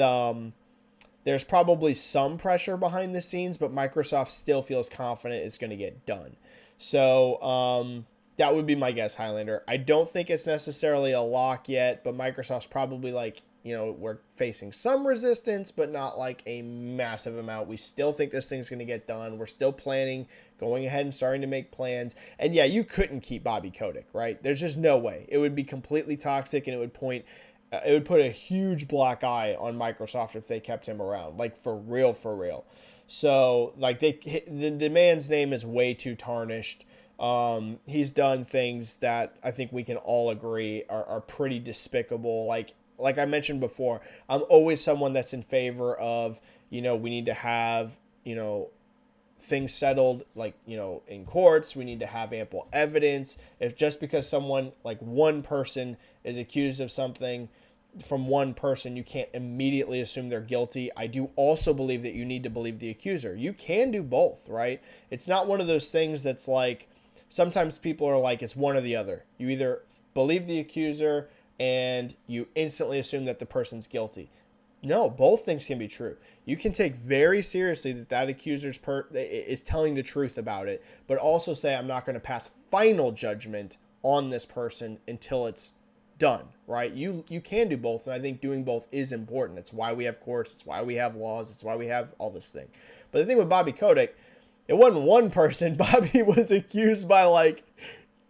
there's probably some pressure behind the scenes, but Microsoft still feels confident it's going to get done. So that would be my guess, Highlander. I don't think it's necessarily a lock yet, but Microsoft's probably like, we're facing some resistance, but not like a massive amount. We still think this thing's going to get done. We're still planning, going ahead and starting to make plans. And yeah, you couldn't keep Bobby Kotick, right? There's just no way. It would be completely toxic, and it would put a huge black eye on Microsoft if they kept him around, like for real, for real. So like the man's name is way too tarnished. He's done things that I think we can all agree are pretty despicable. Like I mentioned before, I'm always someone that's in favor of, we need to have, things settled, in courts. We need to have ample evidence. If just because someone, like one person is accused of something from one person, you can't immediately assume they're guilty. I do also believe that you need to believe the accuser. You can do both, right? It's not one of those things that's like, sometimes people are like, it's one or the other. You either believe the accuser and you instantly assume that the person's guilty. No, both things can be true. You can take very seriously that accuser is telling the truth about it, but also say, I'm not going to pass final judgment on this person until it's done, right? You can do both, and I think doing both is important. It's why we have courts. It's why we have laws. It's why we have all this thing. But the thing with Bobby Kotick, it wasn't one person. Bobby was accused by like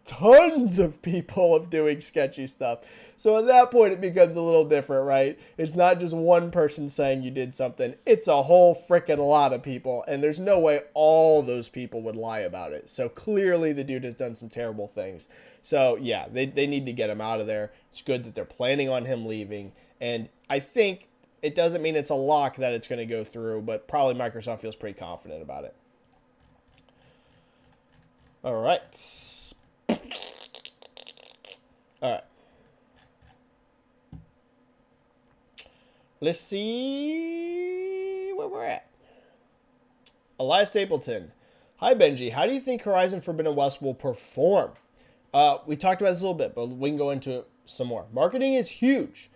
tons of people of doing sketchy stuff. So at that point, it becomes a little different, right? It's not just one person saying you did something. It's a whole freaking lot of people. And there's no way all those people would lie about it. So clearly the dude has done some terrible things. So yeah, they need to get him out of there. It's good that they're planning on him leaving. And I think it doesn't mean it's a lock that it's going to go through, but probably Microsoft feels pretty confident about it. All right. All right. Let's see where we're at. Elias Stapleton. Hi, Benji. How do you think Horizon Forbidden West will perform? We talked about this a little bit, but we can go into it some more. Marketing is huge.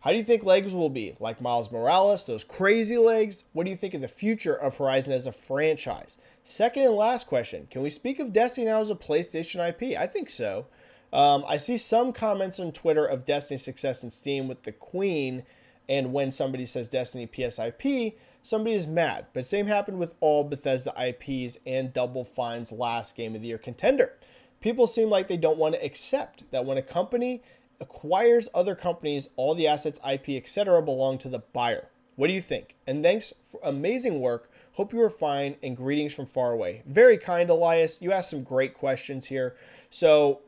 How do you think legs will be? Like Miles Morales, those crazy legs? What do you think of the future of Horizon as a franchise? Second and last question. Can we speak of Destiny now as a PlayStation IP? I think so. I see some comments on Twitter of Destiny's success in Steam with the Queen, and when somebody says Destiny PSIP, somebody is mad. But same happened with all Bethesda IPs and Double Fine's last Game of the Year contender. People seem like they don't want to accept that when a company acquires other companies, all the assets, IP, etc. belong to the buyer. What do you think? And thanks for amazing work. Hope you are fine, and greetings from far away. Very kind, Elias. You asked some great questions here. So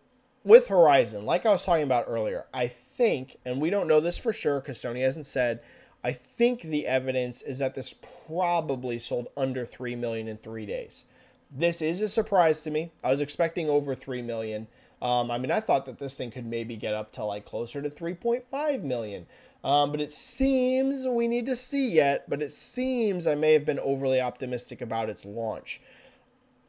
with Horizon, like I was talking about earlier, I think, and we don't know this for sure because Sony hasn't said, I think the evidence is that this probably sold under 3 million in 3 days. This is a surprise to me. I was expecting over 3 million. I mean, I thought that this thing could maybe get up to like closer to 3.5 million. But it seems, we need to see yet, but it seems I may have been overly optimistic about its launch.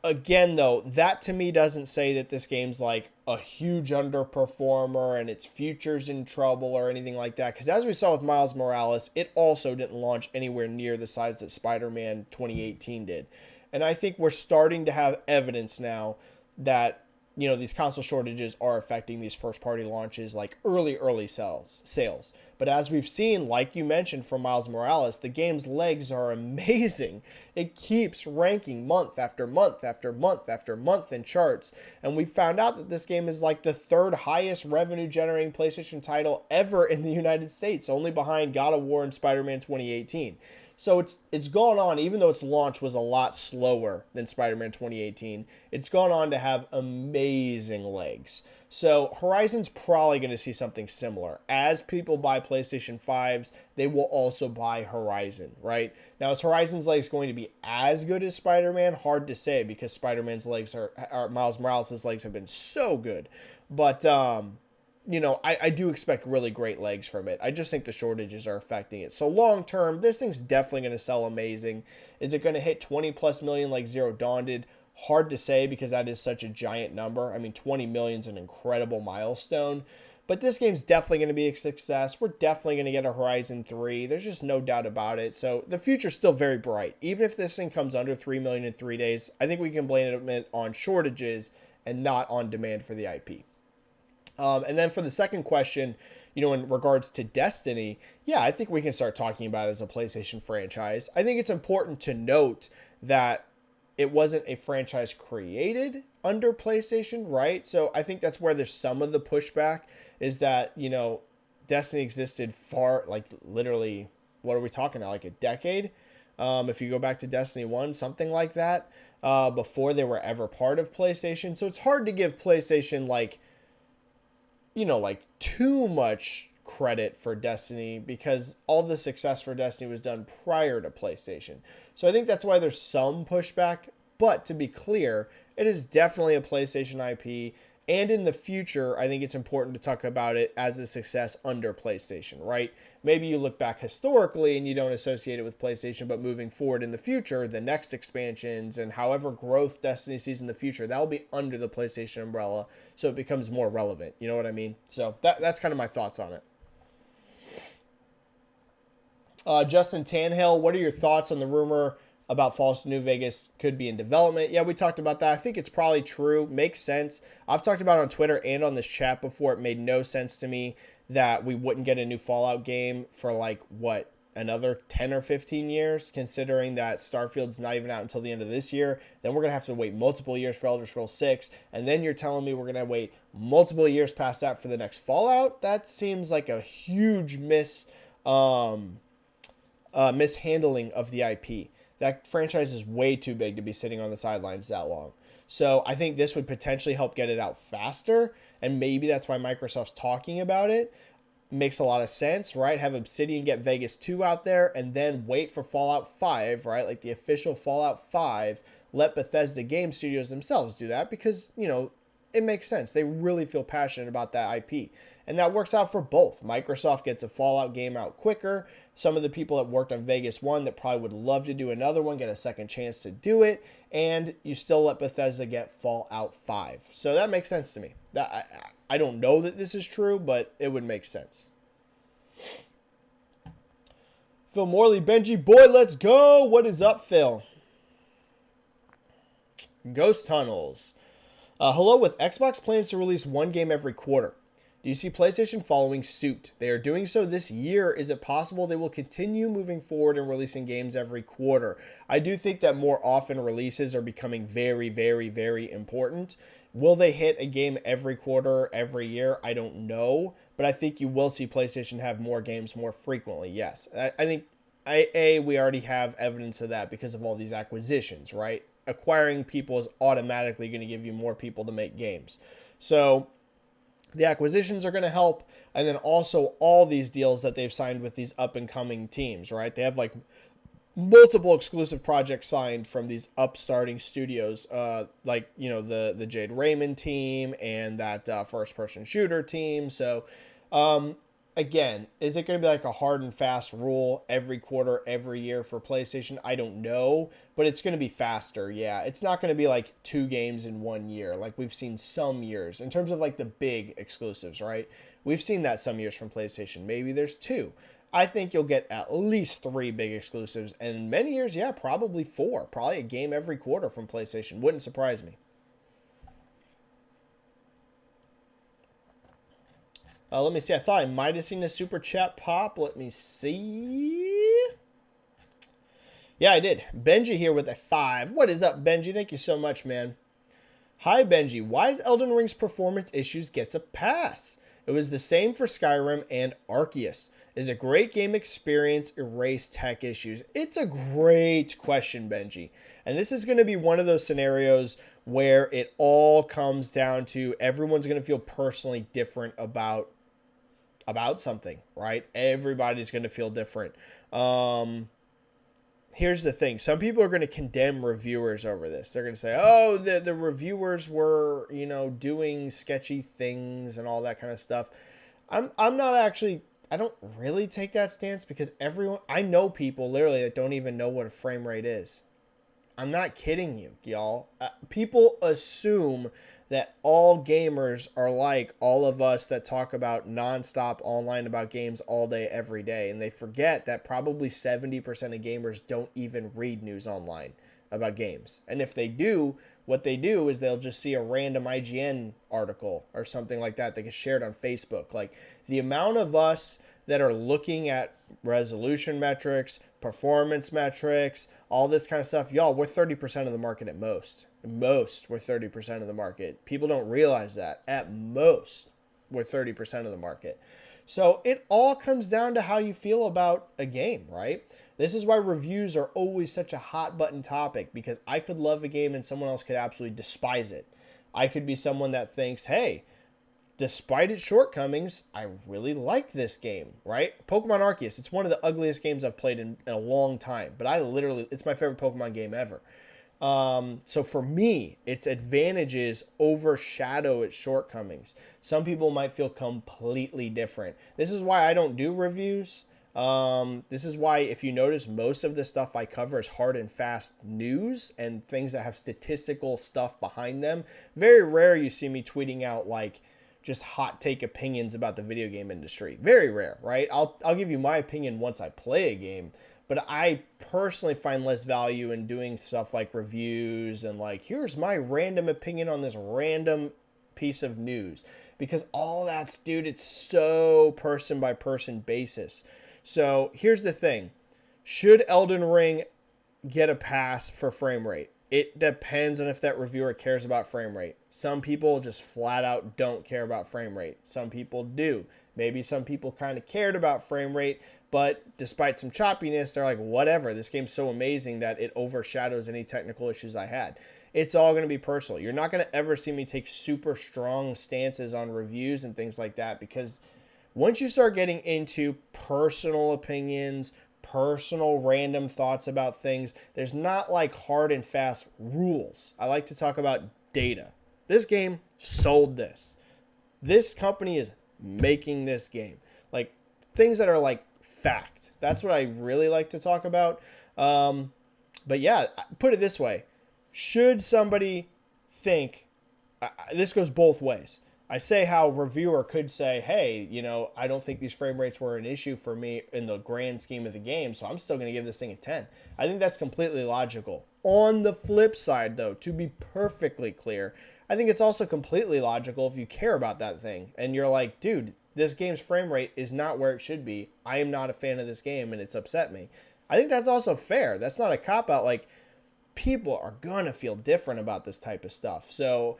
Again, though, that to me doesn't say that this game's like a huge underperformer and its future's in trouble or anything like that. Because as we saw with Miles Morales, it also didn't launch anywhere near the size that Spider-Man 2018 did. And I think we're starting to have evidence now that, you know, these console shortages are affecting these first-party launches, like early sales. But as we've seen, like you mentioned from Miles Morales, the game's legs are amazing. It keeps ranking month after month after month after month in charts. And we found out that this game is like the third highest revenue-generating PlayStation title ever in the United States, only behind God of War and Spider-Man 2018. So it's gone on, even though its launch was a lot slower than Spider-Man 2018, it's gone on to have amazing legs. So Horizon's probably going to see something similar. As people buy PlayStation 5s, they will also buy Horizon, right? Now, is Horizon's legs going to be as good as Spider-Man? Hard to say, because Spider-Man's legs Miles Morales' legs have been so good. But, you know, I do expect really great legs from it. I just think the shortages are affecting it. So long term, this thing's definitely going to sell amazing. Is it going to hit 20 plus million like Zero Dawn did? Hard to say, because that is such a giant number. I mean, 20 million is an incredible milestone. But this game's definitely going to be a success. We're definitely going to get a Horizon 3. There's just no doubt about it. So the future's still very bright. Even if this thing comes under 3 million in 3 days, I think we can blame it on shortages and not on demand for the IP. And then for the second question, you know, in regards to Destiny, yeah, I think we can start talking about it as a PlayStation franchise. I think it's important to note that it wasn't a franchise created under PlayStation, right? So I think that's where there's some of the pushback, is that, you know, Destiny existed far, like literally, what are we talking about, like a decade? If you go back to Destiny 1, something like that, before they were ever part of PlayStation. So it's hard to give PlayStation, like, you know, like too much credit for Destiny, because all the success for Destiny was done prior to PlayStation. So I think that's why there's some pushback. But to be clear, it is definitely a PlayStation IP. And in the future, I think it's important to talk about it as a success under PlayStation, right? Maybe you look back historically and you don't associate it with PlayStation, but moving forward in the future, the next expansions and however growth Destiny sees in the future, that will be under the PlayStation umbrella, so it becomes more relevant. You know what I mean? So that's kind of my thoughts on it. Justin Tanhill, what are your thoughts on the rumor about Fallout New Vegas could be in development? Yeah, we talked about that. I think it's probably true. Makes sense. I've talked about it on Twitter and on this chat before. It made no sense to me that we wouldn't get a new Fallout game for like, what, another 10 or 15 years, considering that Starfield's not even out until the end of this year. Then we're going to have to wait multiple years for Elder Scrolls 6. And then you're telling me we're going to wait multiple years past that for the next Fallout? That seems like a huge mishandling of the IP. That franchise is way too big to be sitting on the sidelines that long. So I think this would potentially help get it out faster, and maybe that's why Microsoft's talking about it. Makes a lot of sense, right? Have Obsidian get Vegas 2 out there, and then wait for Fallout 5, right? Like the official Fallout 5. Let Bethesda Game Studios themselves do that, because, you know, it makes sense. They really feel passionate about that IP. And that works out for both. Microsoft gets a Fallout game out quicker. Some of the people that worked on Vegas 1 that probably would love to do another one get a second chance to do it. And you still let Bethesda get Fallout 5. So that makes sense to me. I don't know that this is true, but it would make sense. Phil Morley, Benji, boy, let's go. What is up, Phil? Ghost Tunnels. Hello, with Xbox plans to release one game every quarter, do you see PlayStation following suit? They are doing so this year. Is it possible they will continue moving forward and releasing games every quarter? I do think that more often releases are becoming very, very, very important. Will they hit a game every quarter, every year? I don't know. But I think you will see PlayStation have more games more frequently, yes. I think, we already have evidence of that because of all these acquisitions, right? Acquiring people is automatically going to give you more people to make games. So the acquisitions are going to help, and then also all these deals that they've signed with these up-and-coming teams, right? They have like multiple exclusive projects signed from these upstarting studios, like, the Jade Raymond team and that first person shooter team. So again, is it going to be like a hard and fast rule every quarter, every year for PlayStation? I don't know, but it's going to be faster. Yeah, it's not going to be like 2 games in 1 year like we've seen some years in terms of like the big exclusives, right? We've seen that some years from PlayStation. Maybe there's 2. I think you'll get at least 3 big exclusives, and in many years, yeah, probably 4. Probably a game every quarter from PlayStation. Wouldn't surprise me. Let me see. I thought I might have seen a super chat pop. Let me see. Yeah, I did. Benji here with a 5. What is up, Benji? Thank you so much, man. Hi, Benji. Why is Elden Ring's performance issues gets a pass? It was the same for Skyrim and Arceus. Is a great game experience erase tech issues? It's a great question, Benji. And this is going to be one of those scenarios where it all comes down to everyone's going to feel personally different about something, right? Everybody's going to feel different. Here's the thing. Some people are going to condemn reviewers over this. They're going to say, oh, the reviewers were, doing sketchy things and all that kind of stuff. I'm not actually... I don't really take that stance because I know people literally that don't even know what a frame rate is. I'm not kidding you, y'all. People assume that all gamers are like all of us that talk about nonstop online about games all day, every day. And they forget that probably 70% of gamers don't even read news online about games. And if they do, what they do is they'll just see a random IGN article or something like that that gets shared on Facebook. Like, the amount of us that are looking at resolution metrics, performance metrics, all this kind of stuff, y'all, we're 30% of the market at most. At most, we're 30% of the market. People don't realize that. At most, we're 30% of the market. So it all comes down to how you feel about a game, right? This is why reviews are always such a hot button topic, because I could love a game and someone else could absolutely despise it. I could be someone that thinks, hey, despite its shortcomings, I really like this game, right? Pokemon Arceus, it's one of the ugliest games I've played in a long time, but it's my favorite Pokemon game ever. So for me, its advantages overshadow its shortcomings. Some people might feel completely different. This is why I don't do reviews. This is why, if you notice, most of the stuff I cover is hard and fast news and things that have statistical stuff behind them. Very rare you see me tweeting out like just hot take opinions about the video game industry. Very rare, right? I'll give you my opinion once I play a game, but I personally find less value in doing stuff like reviews and like, here's my random opinion on this random piece of news, because all that's, dude, it's so person by person basis. So here's the thing. Should Elden Ring get a pass for frame rate? It depends on if that reviewer cares about frame rate. Some people just flat out don't care about frame rate. Some people do. Maybe some people kind of cared about frame rate, but despite some choppiness, they're like, whatever, this game's so amazing that it overshadows any technical issues I had. It's all going to be personal. You're not going to ever see me take super strong stances on reviews and things like that, because once you start getting into personal opinions, personal random thoughts about things, there's not like hard and fast rules. I like to talk about data. This game sold this. This company is making this game. Like, things that are like fact. That's what I really like to talk about. But yeah, put it this way. Should somebody think, this goes both ways. I say how a reviewer could say, hey, I don't think these frame rates were an issue for me in the grand scheme of the game, so I'm still going to give this thing a 10. I think that's completely logical. On the flip side, though, to be perfectly clear, I think it's also completely logical if you care about that thing and you're like, dude, this game's frame rate is not where it should be. I am not a fan of this game and it's upset me. I think that's also fair. That's not a cop-out. Like, people are going to feel different about this type of stuff. So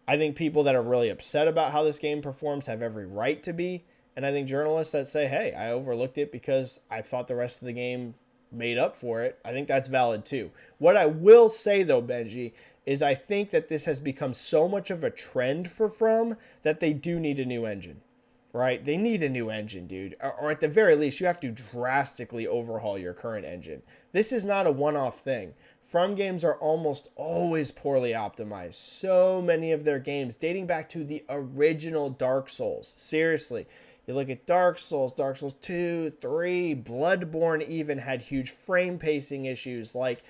I think people that are really upset about how this game performs have every right to be. And I think journalists that say, hey, I overlooked it because I thought the rest of the game made up for it, I think that's valid too. What I will say, though, Benji, is I think that this has become so much of a trend for From that they do need a new engine, right? They need a new engine, dude. Or at the very least, you have to drastically overhaul your current engine. This is not a one-off thing. From games are almost always poorly optimized. So many of their games dating back to the original Dark Souls. Seriously. You look at Dark Souls 2, 3, Bloodborne even had huge frame pacing issues. Like,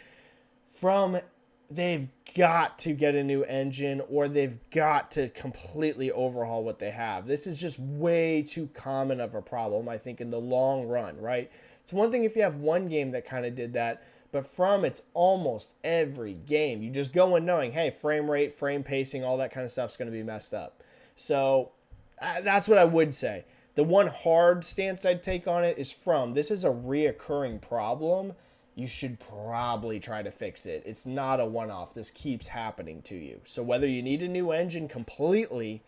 they've got to get a new engine or they've got to completely overhaul what they have. This is just way too common of a problem, I think, in the long run, right? It's one thing if you have one game that kind of did that, but it's almost every game. You just go in knowing, hey, frame rate, frame pacing, all that kind of stuff's going to be messed up. So that's what I would say. The one hard stance I'd take on it is this is a reoccurring problem. You should probably try to fix it. It's not a one-off. This keeps happening to you. So whether you need a new engine completely,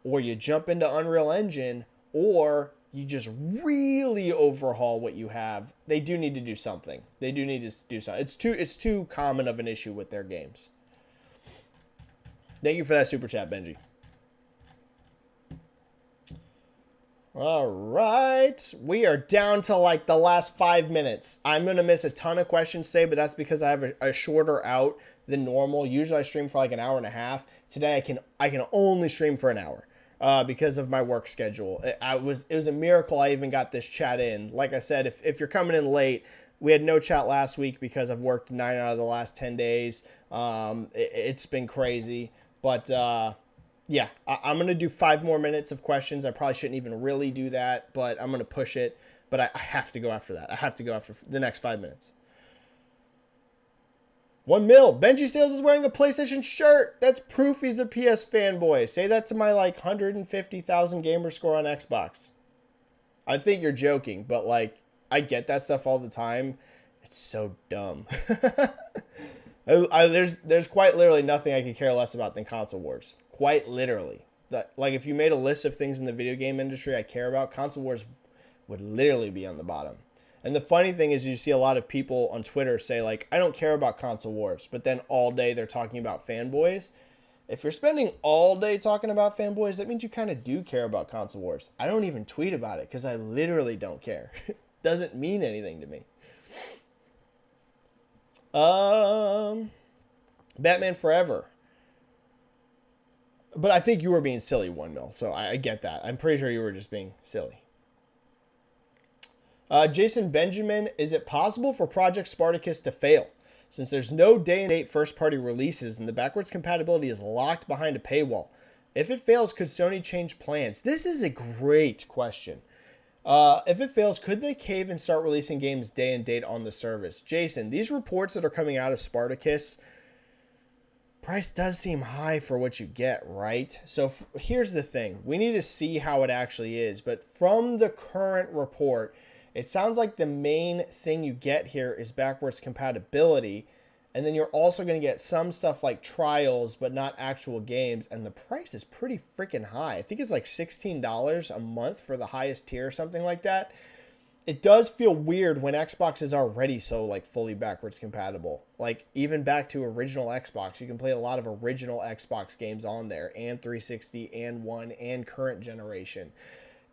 or you jump into Unreal Engine, or you just really overhaul what you have, they do need to do something. They do need to do something. It's too common of an issue with their games. Thank you for that super chat, Benji. All right, we are down to like the last 5 minutes. I'm going to miss a ton of questions today, but that's because I have a shorter out than normal. Usually I stream for like an hour and a half. Today I can only stream for an hour because of my work schedule. It was a miracle I even got this chat in. Like I said, if you're coming in late, we had no chat last week because I've worked 9 out of the last 10 days. It's been crazy, but yeah, I'm going to do 5 more minutes of questions. I probably shouldn't even really do that, but I'm going to push it. But I have to go after that. I have to go after the next 5 minutes. 1 mil. Benji-Sales is wearing a PlayStation shirt. That's proof he's a PS fanboy. Say that to my like 150,000 gamer score on Xbox. I think you're joking, but like I get that stuff all the time. It's so dumb. There's quite literally nothing I could care less about than console wars. Quite literally. Like if you made a list of things in the video game industry I care about, console wars would literally be on the bottom. And the funny thing is you see a lot of people on Twitter say like, I don't care about console wars, but then all day they're talking about fanboys. If you're spending all day talking about fanboys, that means you kind of do care about console wars. I don't even tweet about it because I literally don't care. It doesn't mean anything to me. Batman Forever. But I think you were being silly, 1 mil. So I get that. I'm pretty sure you were just being silly. Jason Benjamin, is it possible for Project Spartacus to fail? Since there's no day-and-date first-party releases and the backwards compatibility is locked behind a paywall. If it fails, could Sony change plans? This is a great question. If it fails, could they cave and start releasing games day and date on the service? Jason, these reports that are coming out of Spartacus, price does seem high for what you get, right? So here's the thing. We need to see how it actually is. But from the current report, it sounds like the main thing you get here is backwards compatibility. And then you're also going to get some stuff like trials, but not actual games. And the price is pretty freaking high. I think it's like $16 a month for the highest tier or something like that. It does feel weird when Xbox is already so like fully backwards compatible. Like even back to original Xbox, you can play a lot of original Xbox games on there, and 360 and One and current generation.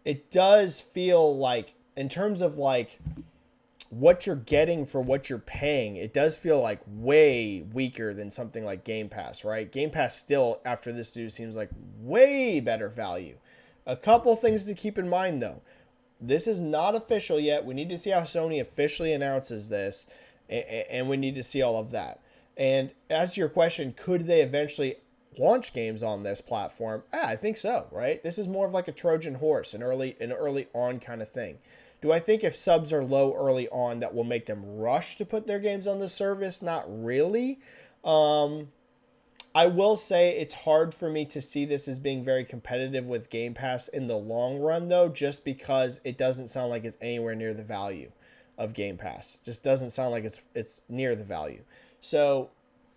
It does feel like in terms of like what you're getting for what you're paying, it does feel like way weaker than something like Game Pass, right? Game Pass still, after this dude, seems like way better value. A couple things to keep in mind though. This is not official yet. We need to see how Sony officially announces this, and we need to see all of that. And as to your question, could they eventually launch games on this platform? I think so, right? This is more of like a Trojan horse, an early on kind of thing. Do I think if subs are low early on that will make them rush to put their games on the service? Not really. I will say it's hard for me to see this as being very competitive with Game Pass in the long run, though, just because it doesn't sound like it's anywhere near the value of Game Pass. Just doesn't sound like it's near the value. So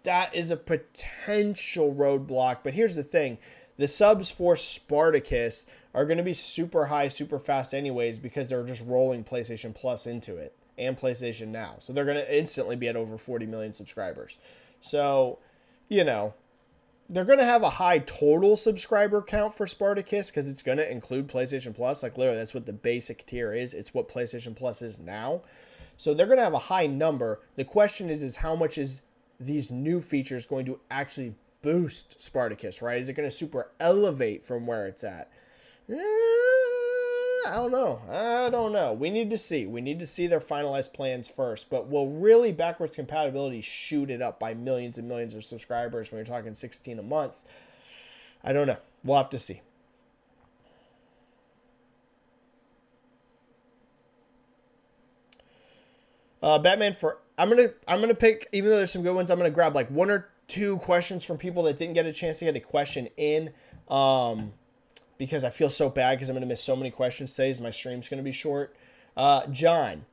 that is a potential roadblock. But here's the thing. The subs for Spartacus are going to be super high, super fast anyways, because they're just rolling PlayStation Plus into it and PlayStation Now. So they're going to instantly be at over 40 million subscribers. So, you know, they're going to have a high total subscriber count for Spartacus because it's going to include PlayStation Plus. Like, literally, that's what the basic tier is. It's what PlayStation Plus is now. So they're going to have a high number. The question is how much is these new features going to actually boost Spartacus, right? Is it going to super elevate from where it's at? I don't know. We need to see. We need to see their finalized plans first. But will really backwards compatibility shoot it up by millions and millions of subscribers when you're talking 16 a month? I don't know. We'll have to see. Batman I'm gonna pick, even though there's some good ones, I'm gonna grab like one or two questions from people that didn't get a chance to get a question in. Because I feel so bad because I'm going to miss so many questions today as my stream's going to be short. John,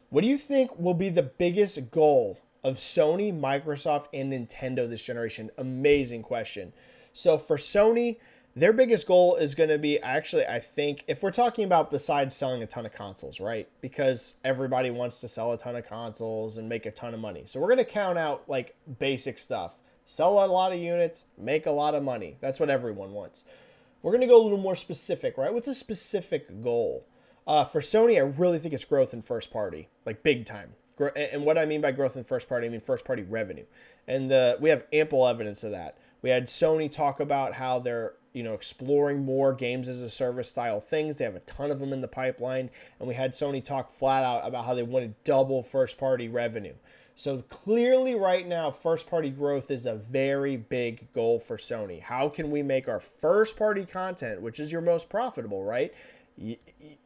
what do you think will be the biggest goal of Sony, Microsoft, and Nintendo this generation? Amazing question. So for Sony, their biggest goal is going to be, actually, I think, if we're talking about besides selling a ton of consoles, right? Because everybody wants to sell a ton of consoles and make a ton of money. So we're going to count out like basic stuff. Sell a lot of units, make a lot of money. That's what everyone wants. We're going to go a little more specific, right? What's a specific goal? For Sony, I really think it's growth in first party, like big time. And what I mean by growth in first party, I mean first party revenue. And we have ample evidence of that. We had Sony talk about how they're, exploring more games as a service style things. They have a ton of them in the pipeline. And we had Sony talk flat out about how they want to double first party revenue. So clearly right now, first-party growth is a very big goal for Sony. How can we make our first-party content, which is your most profitable, right?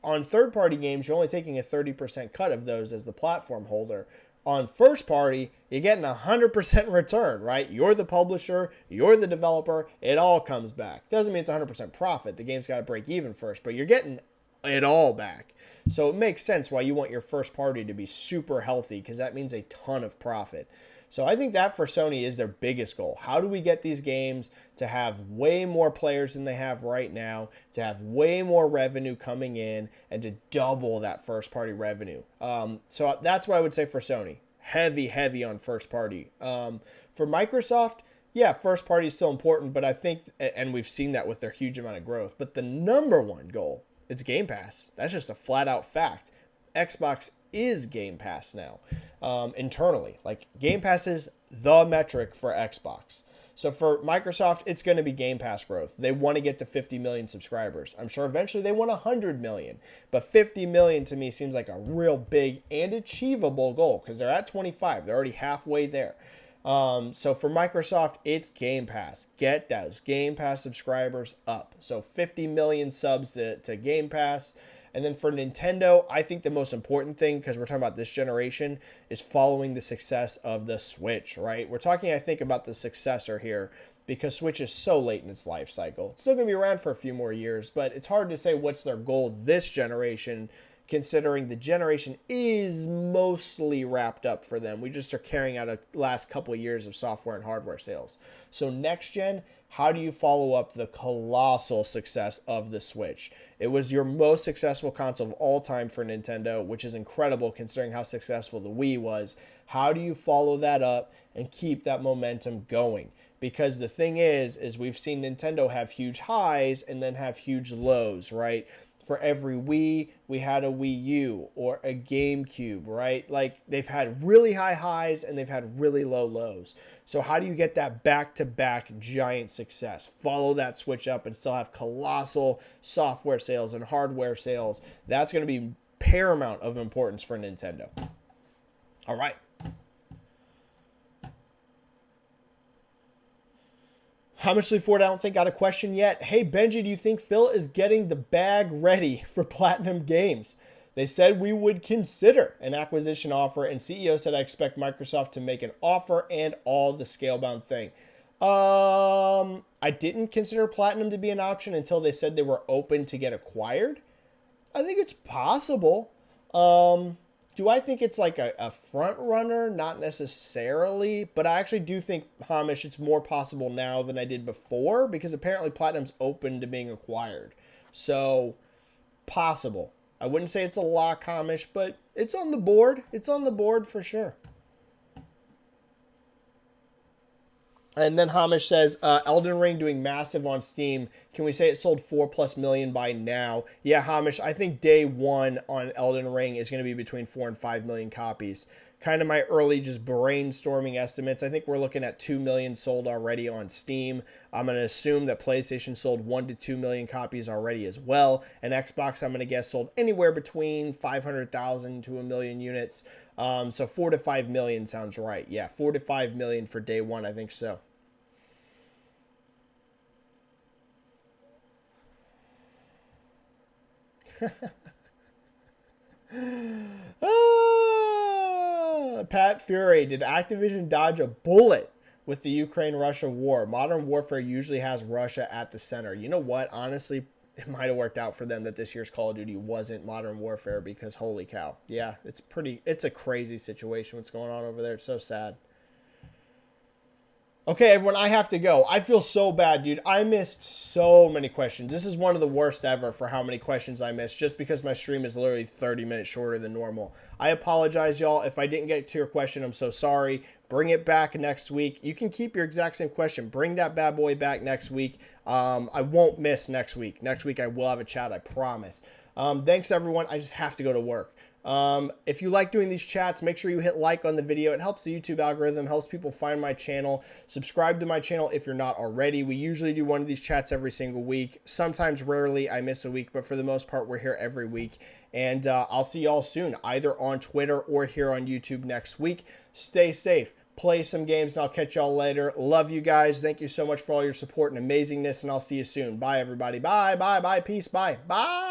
On third-party games, you're only taking a 30% cut of those as the platform holder. On first-party, you're getting 100% return, right? You're the publisher, you're the developer, it all comes back. Doesn't mean it's 100% profit. The game's got to break even first, but you're getting it all back. So it makes sense why you want your first party to be super healthy because that means a ton of profit. So I think that for Sony is their biggest goal. How do we get these games to have way more players than they have right now, to have way more revenue coming in, and to double that first party revenue? So that's what I would say for Sony. Heavy on first party. For Microsoft, yeah, first party is still important, but I think, and we've seen that with their huge amount of growth, but the number one goal, it's Game Pass. That's just a flat out fact. Xbox is Game Pass now, internally. Like, Game Pass is the metric for Xbox. So for Microsoft, it's going to be Game Pass growth. They want to get to 50 million subscribers. I'm sure eventually they want 100 million. But 50 million to me seems like a real big and achievable goal because they're at 25. They're already halfway there. So for Microsoft, it's Game Pass. Get those Game Pass subscribers up. So 50 million subs to Game Pass. And then for Nintendo, I think the most important thing, because we're talking about this generation, is following the success of the Switch, right? We're talking, I think, about the successor here because Switch is so late in its life cycle. It's still going to be around for a few more years, but it's hard to say what's their goal this generation, considering the generation is mostly wrapped up for them. We just are carrying out a last couple of years of software and hardware sales. So next gen, how do you follow up the colossal success of the Switch? It was your most successful console of all time for Nintendo, which is incredible considering how successful the Wii was. How do you follow that up and keep that momentum going? Because the thing is we've seen Nintendo have huge highs and then have huge lows, right? For every Wii, we had a Wii U or a GameCube, right? Like, they've had really high highs and they've had really low lows. So how do you get that back-to-back giant success? Follow that Switch up and still have colossal software sales and hardware sales. That's going to be paramount of importance for Nintendo. All right. How much Ford? I don't think got a question yet. Hey, Benji, do you think Phil is getting the bag ready for Platinum Games? They said we would consider an acquisition offer, and CEO said I expect Microsoft to make an offer and all the Scalebound thing. I didn't consider Platinum to be an option until they said they were open to get acquired. I think it's possible. Do I think it's like a front runner? Not necessarily, but I actually do think, Hamish, it's more possible now than I did before because apparently Platinum's open to being acquired. So, possible. I wouldn't say it's a lock, Hamish, but it's on the board. It's on the board for sure. And then Hamish says, Elden Ring doing massive on Steam. Can we say it sold 4+ million by now? Yeah, Hamish, I think day one on Elden Ring is going to be between 4 and 5 million copies. Kind of my early just brainstorming estimates. I think we're looking at 2 million sold already on Steam. I'm going to assume that PlayStation sold 1 to 2 million copies already as well. And Xbox, I'm going to guess, sold anywhere between 500,000 to a million units. So 4 to 5 million sounds right. Yeah, 4 to 5 million for day one. I think so. Pat Fury, did Activision dodge a bullet with the Ukraine-Russia war? Modern Warfare usually has Russia at the center. You know what? Honestly, it might have worked out for them that this year's Call of Duty wasn't Modern Warfare because holy cow. Yeah, it's a crazy situation what's going on over there. It's so sad. Okay, everyone, I have to go. I feel so bad, dude. I missed so many questions. This is one of the worst ever for how many questions I missed just because my stream is literally 30 minutes shorter than normal. I apologize, y'all. If I didn't get to your question, I'm so sorry. Bring it back next week. You can keep your exact same question. Bring that bad boy back next week. I won't miss next week. Next week, I will have a chat, I promise. Thanks, everyone. I just have to go to work. If you like doing these chats, make sure you hit like on the video. It helps the YouTube algorithm, helps people find my channel. Subscribe to my channel if you're not already. We usually do one of these chats every single week. Sometimes, rarely, I miss a week, but for the most part, we're here every week. And I'll see y'all soon, either on Twitter or here on YouTube next week. Stay safe, play some games, and I'll catch y'all later. Love you guys. Thank you so much for all your support and amazingness, and I'll see you soon. Bye, everybody. Bye, bye, bye. Peace. Bye. Bye.